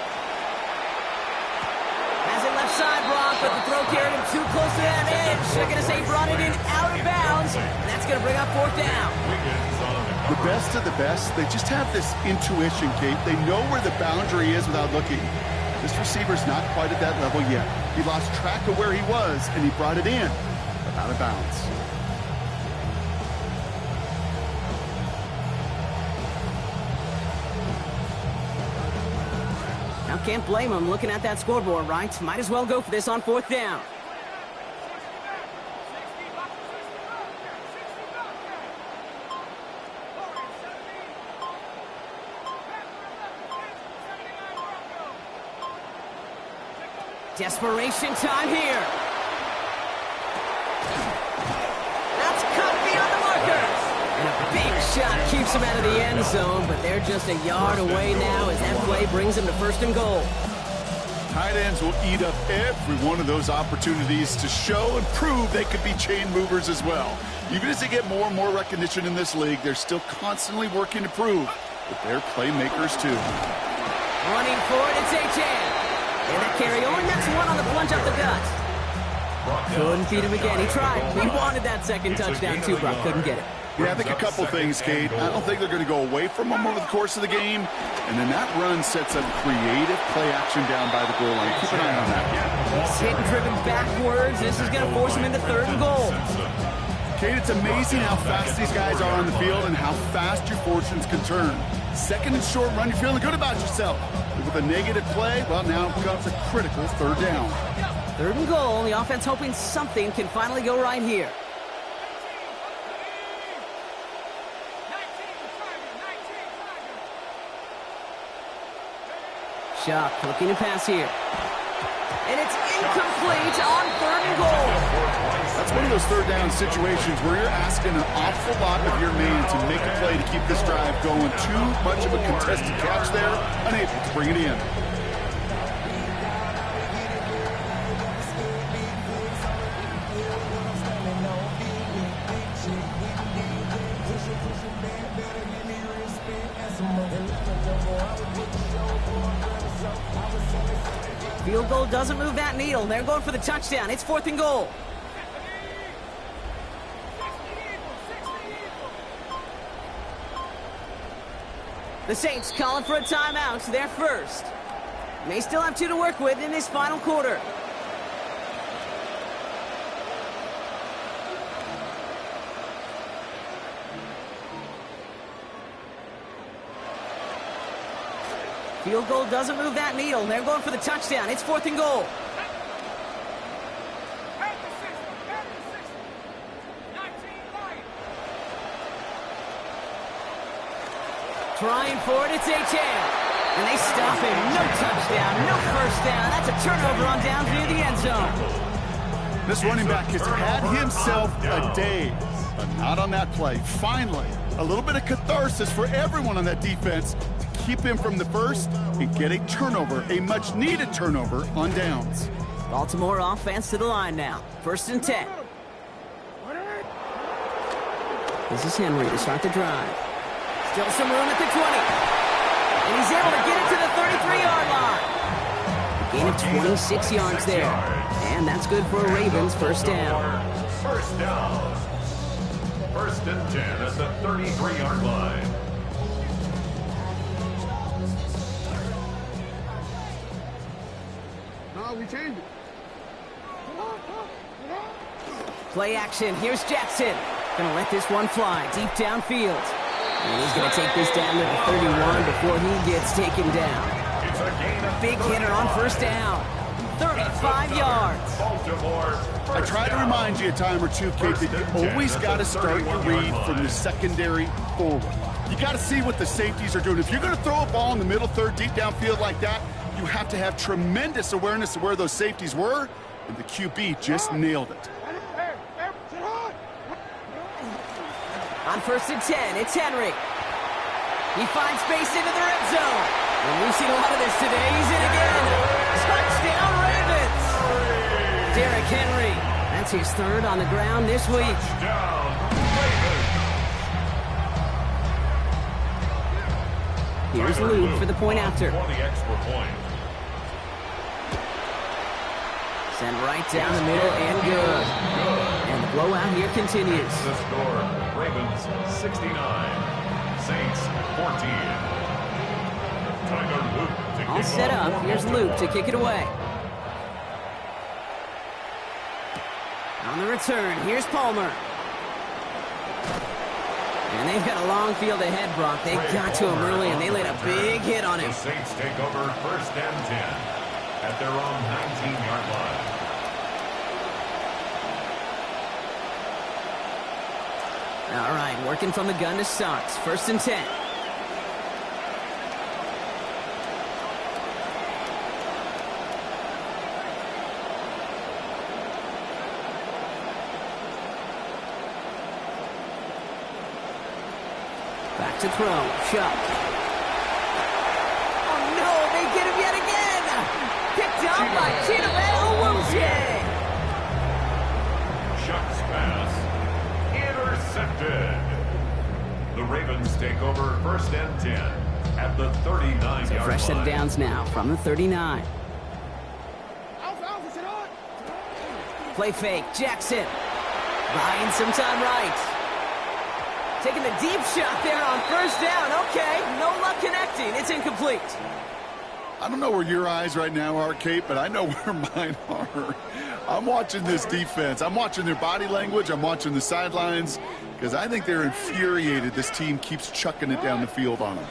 Has it left side, Brock, but the throw carried him too close to that edge. They're going to say he brought it in out of bounds, and that's going to bring up 4th down. The best of the best, they just have this intuition, Kate. They know where the boundary is without looking. This receiver's not quite at that level yet. He lost track of where he was, and he brought it in, but out of bounds. Can't blame him looking at that scoreboard, right? Might as well go for this on 4th down. Desperation time here. That's cut beyond the marker. And a big shot keeps him out of the end zone, but they're just a yard away now as that play brings them to 1st and goal. Tight ends will eat up every one of those opportunities to show and prove they could be chain movers as well. Even as they get more and more recognition in this league, they're still constantly working to prove that they're playmakers too. Running for it, it's Achane. And that carry on, that's one on the plunge up the gut. Couldn't feed him again. He tried. He wanted that second touchdown too, Brock. Couldn't get it. Yeah, I think a couple things, Cade. I don't think they're going to go away from him over the course of the game. And then that run sets up creative play action down by the goal line. Keep an eye on that. He's hit and driven backwards. This is going to force him into 3rd and goal. Cade, it's amazing how fast these guys are on the field and how fast your fortunes can turn. 2nd and short run, you're feeling good about yourself. But with a negative play, well, now comes a critical 3rd down. 3rd and goal. The offense hoping something can finally go right here. Shock looking to pass here. And it's incomplete on 3rd and goal. That's one of those 3rd down situations where you're asking an awful lot of your man to make a play to keep this drive going. Too much of a contested catch there, unable to bring it in. Field goal doesn't move that needle. They're going for the touchdown. It's 4th and goal. The Saints calling for a timeout. They're first. They still have 2 to work with in this final quarter. Field goal doesn't move that needle. They're going for the touchdown. It's 4th and goal. Trying for it, it's Achane. And they stop him. No touchdown, no 1st down. That's a turnover on downs near the end zone. This running back has had himself a day, but not on that play. Finally, a little bit of catharsis for everyone on that defense to keep him from the first and get a turnover, a much-needed turnover on downs. Baltimore offense to the line now. 1st and 10. This is Henry to start the drive. Still some room at the 20. And he's able to get it to the 33-yard line. A gain of 26 yards there. And that's good for a Ravens 1st down. 1st down. 1st and 10 at the 33-yard line. No, we changed it. Play action. Here's Jackson. Gonna let this one fly deep downfield. And he's going to take this down to the 31 before he gets taken down. It's a gain of Big hitter on 1st down. 35 yards. Baltimore. I try to remind you a time or two, Kate, that you always got to start your read from the secondary forward. You got to see what the safeties are doing. If you're going to throw a ball in the middle third, deep downfield like that, you have to have tremendous awareness of where those safeties were, and the QB just nailed it. On 1st and 10, it's Henry. He finds space into the red zone. And we've seen a lot of this today. He's in again. Touchdown, Ravens. Derrick Henry. That's his 3rd on the ground this week. Touchdown, Ravens. Here's Luke for the point after. For the extra point. Sent right down the middle and good. And the blowout here continues. The score, Ravens 69, Saints 14. Tyler Luke to All kick set off up. for Here's Baltimore. Luke to kick it away. On the return, here's Palmer. And they've got a long field ahead, Brock. They got to him early, and they laid a big hit on him. The Saints take over 1st and 10 at their own 19-yard line. All right, working from the gun to start. 1st and 10. Back to throw. Shuck. Oh, no, they get him yet again. Picked up by Chinedu Awuzie. Shuck's pass intercepted. The Ravens take over 1st and 10 at the 39-yard line. Fresh set of downs now from the 39. Play fake. Jackson. Buying some time right. Taking the deep shot there on 1st down. Okay, no luck connecting. It's incomplete. I don't know where your eyes right now are, Kate, but I know where mine are. I'm watching this defense. I'm watching their body language. I'm watching the sidelines because I think they're infuriated this team keeps chucking it down the field on them.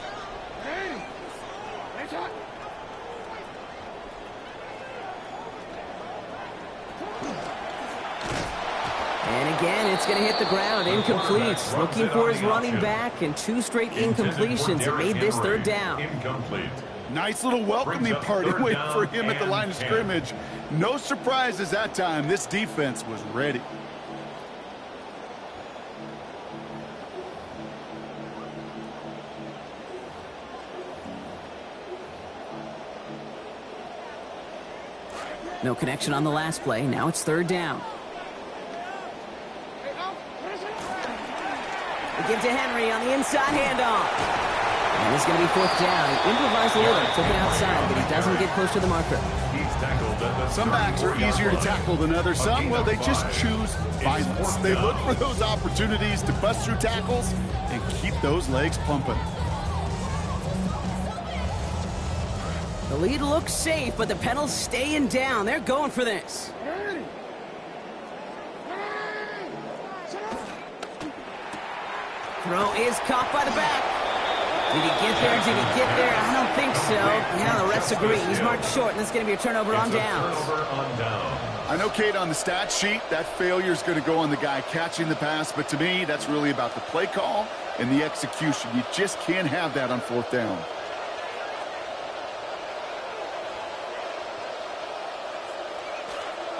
And again, it's going to hit the ground. Incomplete. Looking for his running back, and 2 straight incompletions. It made this 3rd down. Incomplete. Nice little welcoming party waiting for him at the line of scrimmage. No surprises that time. This defense was ready. No connection on the last play. Now it's 3rd down. They give to Henry on the inside handoff. And it's going to be 4th down. He improvised a little, took it outside, but he doesn't get close to the marker. He's tackled at the Some backs are easier to tackle than others. Some, well, they just choose violence. They look for those opportunities to bust through tackles and keep those legs pumping. The lead looks safe, but the Penals staying down. They're going for this. Throw is caught by the back. Did he get there? Did he get there? I don't think so. Yeah, the refs agree. He's marked short, and it's going to be a turnover on downs. I know, Kate, on the stat sheet, that failure is going to go on the guy catching the pass, but to me, that's really about the play call and the execution. You just can't have that on 4th down.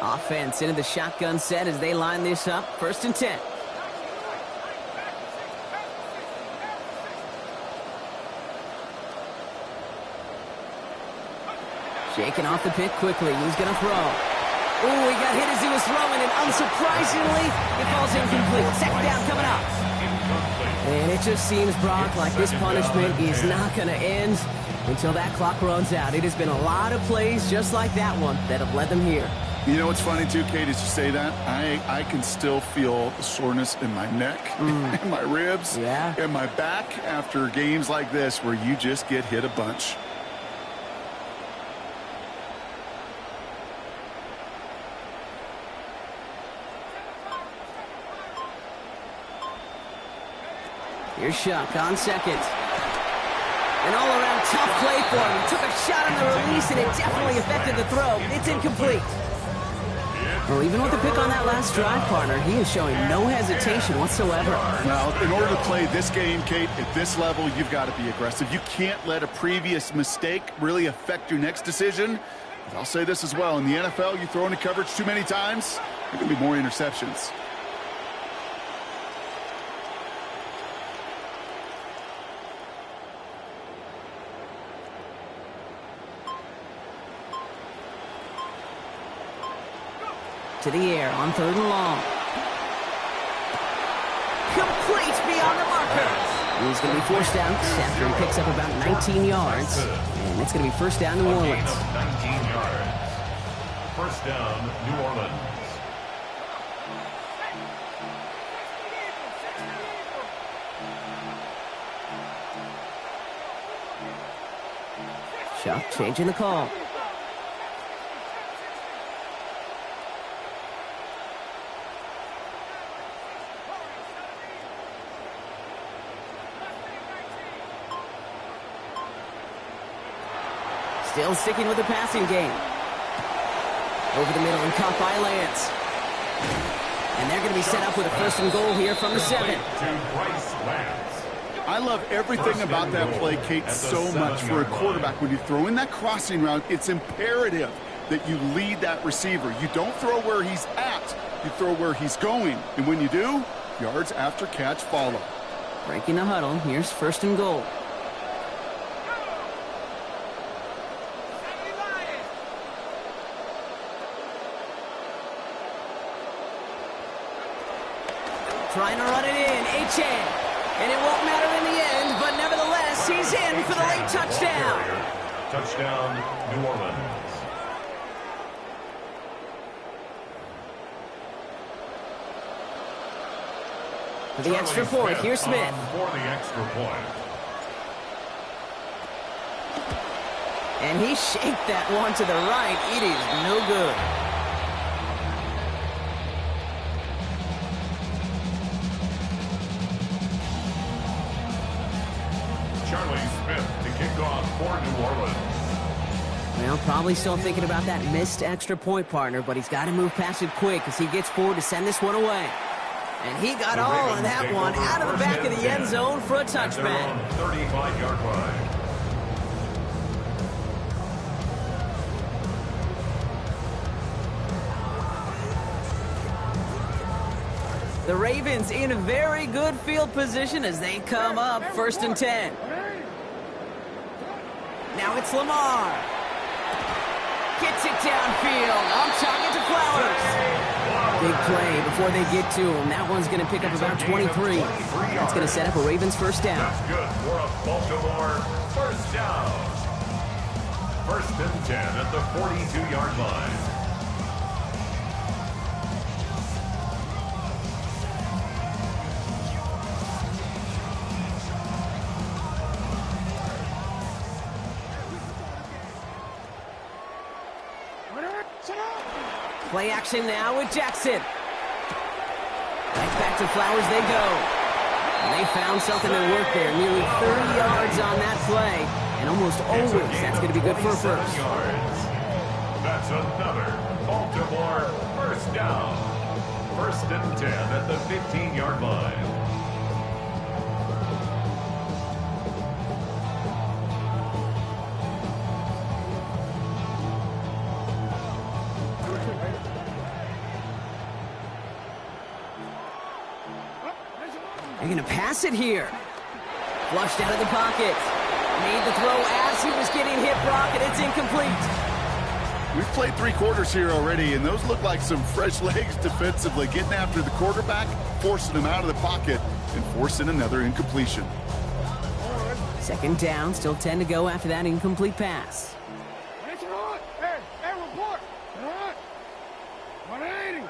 Offense into the shotgun set as they line this up. 1st and 10. Shaking off the pick quickly. He's going to throw. Ooh, he got hit as he was throwing, and unsurprisingly, it falls incomplete. 2nd down coming up. And it just seems, Brock, like this punishment is not going to end until that clock runs out. It has been a lot of plays just like that one that have led them here. You know what's funny, too, Kate, as you say that? I can still feel the soreness in my neck, and my ribs, and my back after games like this where you just get hit a bunch. Here's Shuck on 2nd. An all-around tough play for him. He took a shot on the release, and it definitely affected the throw. It's incomplete. Well, even with the pick on that last drive, partner, he is showing no hesitation whatsoever. Now, in order to play this game, Kate, at this level, you've got to be aggressive. You can't let a previous mistake really affect your next decision. But I'll say this as well. In the NFL, you throw into coverage too many times, there can be more interceptions. To the air on 3rd and long. Complete beyond the marker. He's going to be forced out after he picks up about 19 yards. And it's going to be 1st down New Orleans. 19 yards. 1st down New Orleans. Shuck changing the call. Still sticking with the passing game. Over the middle and caught by Lance. And they're going to be set up with a first and goal here from the 7. To Bryce Lance. I love everything about that play, Kate, so much for a quarterback. When you throw in that crossing route, it's imperative that you lead that receiver. You don't throw where he's at, you throw where he's going. And when you do, yards after catch follow. Breaking the huddle, here's first and goal. Trying to run it in, Achane. And it won't matter in the end, but nevertheless, he's in for the late touchdown. Touchdown, New Orleans. For the extra point, here's Smith. For the extra point. And he shaped that one to the right. It is no good. Charlie Smith to kick off for New Orleans. Well, probably still thinking about that missed extra point, partner, but he's got to move past it quick as he gets forward to send this one away. And he got all of that one out of the back of the end zone for a touchback. 35-yard line. The Ravens in a very good field position as they come up first and 10. Now it's Lamar. Gets it downfield. On target to Flowers. Big play before they get to him. That one's going to pick up about 23. That's going to set up a Ravens first down. That's good for a Baltimore first down. First and 10 at the 42-yard line. Play action now with Jackson. Right back to Flowers they go. And they found something that worked there. Nearly 30 yards on that play. And almost always that's going to be good for a first. Yards. That's another Baltimore first down. First and 10 at the 15-yard line. They're going to pass it here. Flushed out of the pocket. Made the throw as he was getting hit, Brock, and it's incomplete. We've played 3 quarters here already, and those look like some fresh legs defensively. Getting after the quarterback, forcing him out of the pocket, and forcing another incompletion. Second down, still 10 to go after that incomplete pass. Hey, report. 180.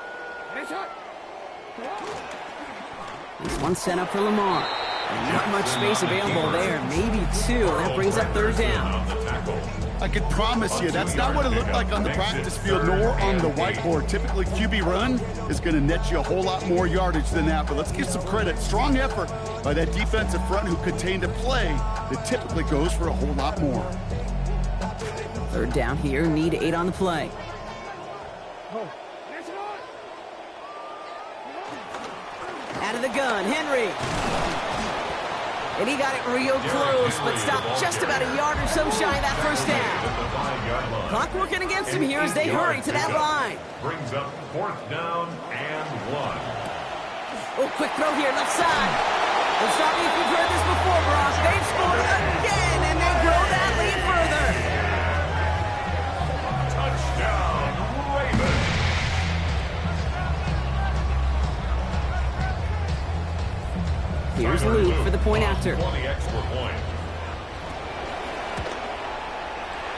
He's one set up for Lamar. And not much space available there. Maybe 2. That brings up third down. I can promise you, that's not what it looked like on the practice field nor on the whiteboard. Typically, QB run is going to net you a whole lot more yardage than that. But let's give some credit. Strong effort by that defensive front who contained a play that typically goes for a whole lot more. Third down here. Need 8 on the play. Out of the gun, Henry. And he got it real close, but stopped just about a yard or so shy of that first down. Clock working against him here as they hurry to that line. Brings up fourth down and 1. Oh, quick throw here, left side. And stop me if you've heard this before, Brock. They've scored again, and they grow that lead further. Touchdown, Ravens. Here's Luke for the point after. For the extra point.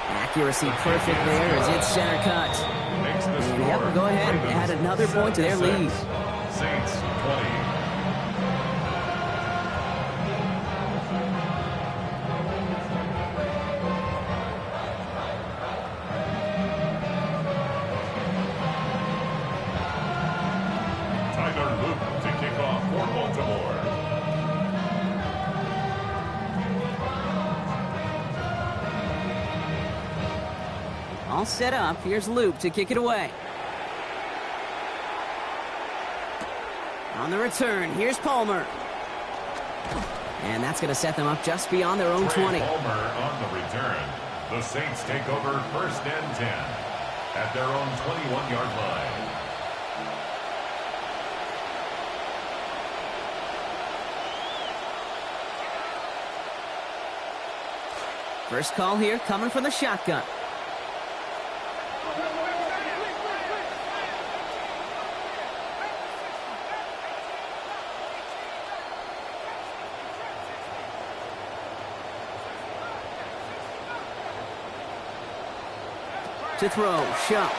Accuracy perfect there as it's center cut. Makes the And score. yep, go ahead and add another point to their lead. Saints 20. Tyler Luke to kick off for Baltimore. All set up. Here's Luke to kick it away. On the return, here's Palmer. And that's going to set them up just beyond their own 20. Palmer on the return. The Saints take over 1st and 10 at their own 21-yard line. First call here coming from the shotgun. To throw, Shuck.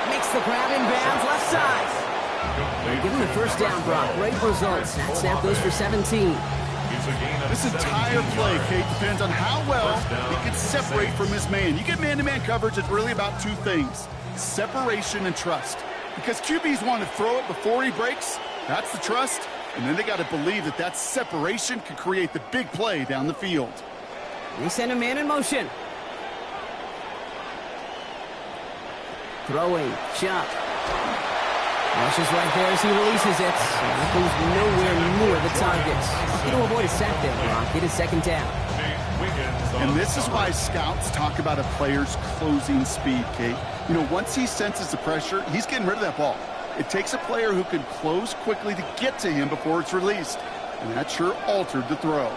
Makes the grab in bounds, left side. Give him the first down, Brock. Great results. That snap goes for 17. This entire play, Kate, depends on how well he can separate from his man. You get man-to-man coverage, it's really about two things: separation and trust. Because QBs want to throw it before he breaks, that's the trust, and then they got to believe that that separation can create the big play down the field. They send a man in motion. Throwing, Chuck. Rushes right there as he releases it. That goes nowhere near the target. Lucky to avoid a sack there, Brock. It is 2nd down. And this is why scouts talk about a player's closing speed, Kate. You know, once he senses the pressure, he's getting rid of that ball. It takes a player who can close quickly to get to him before it's released. And that sure altered the throw.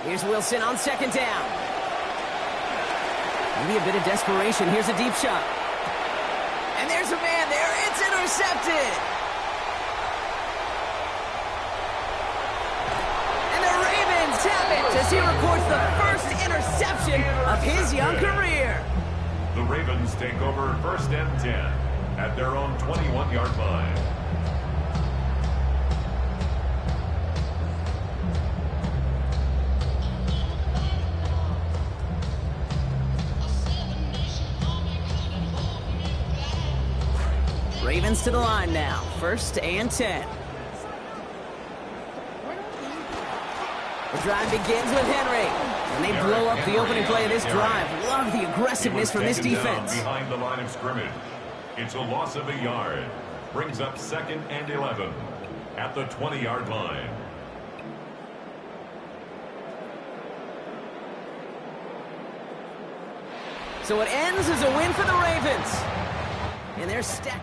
Here's Wilson on 2nd down. Maybe a bit of desperation. Here's a deep shot. And there's a man there. It's intercepted. And the Ravens have it as he records the first interception of his young career. The Ravens take over 1st and 10 at their own 21-yard line. Ravens to the line now. 1st and 10. The drive begins with Henry. And they blow up the opening play of this drive. Love the aggressiveness from this defense. Behind the line of scrimmage. It's a loss of a yard. Brings up 2nd and 11 at the 20-yard line. So it ends as a win for the Ravens. And they're stacking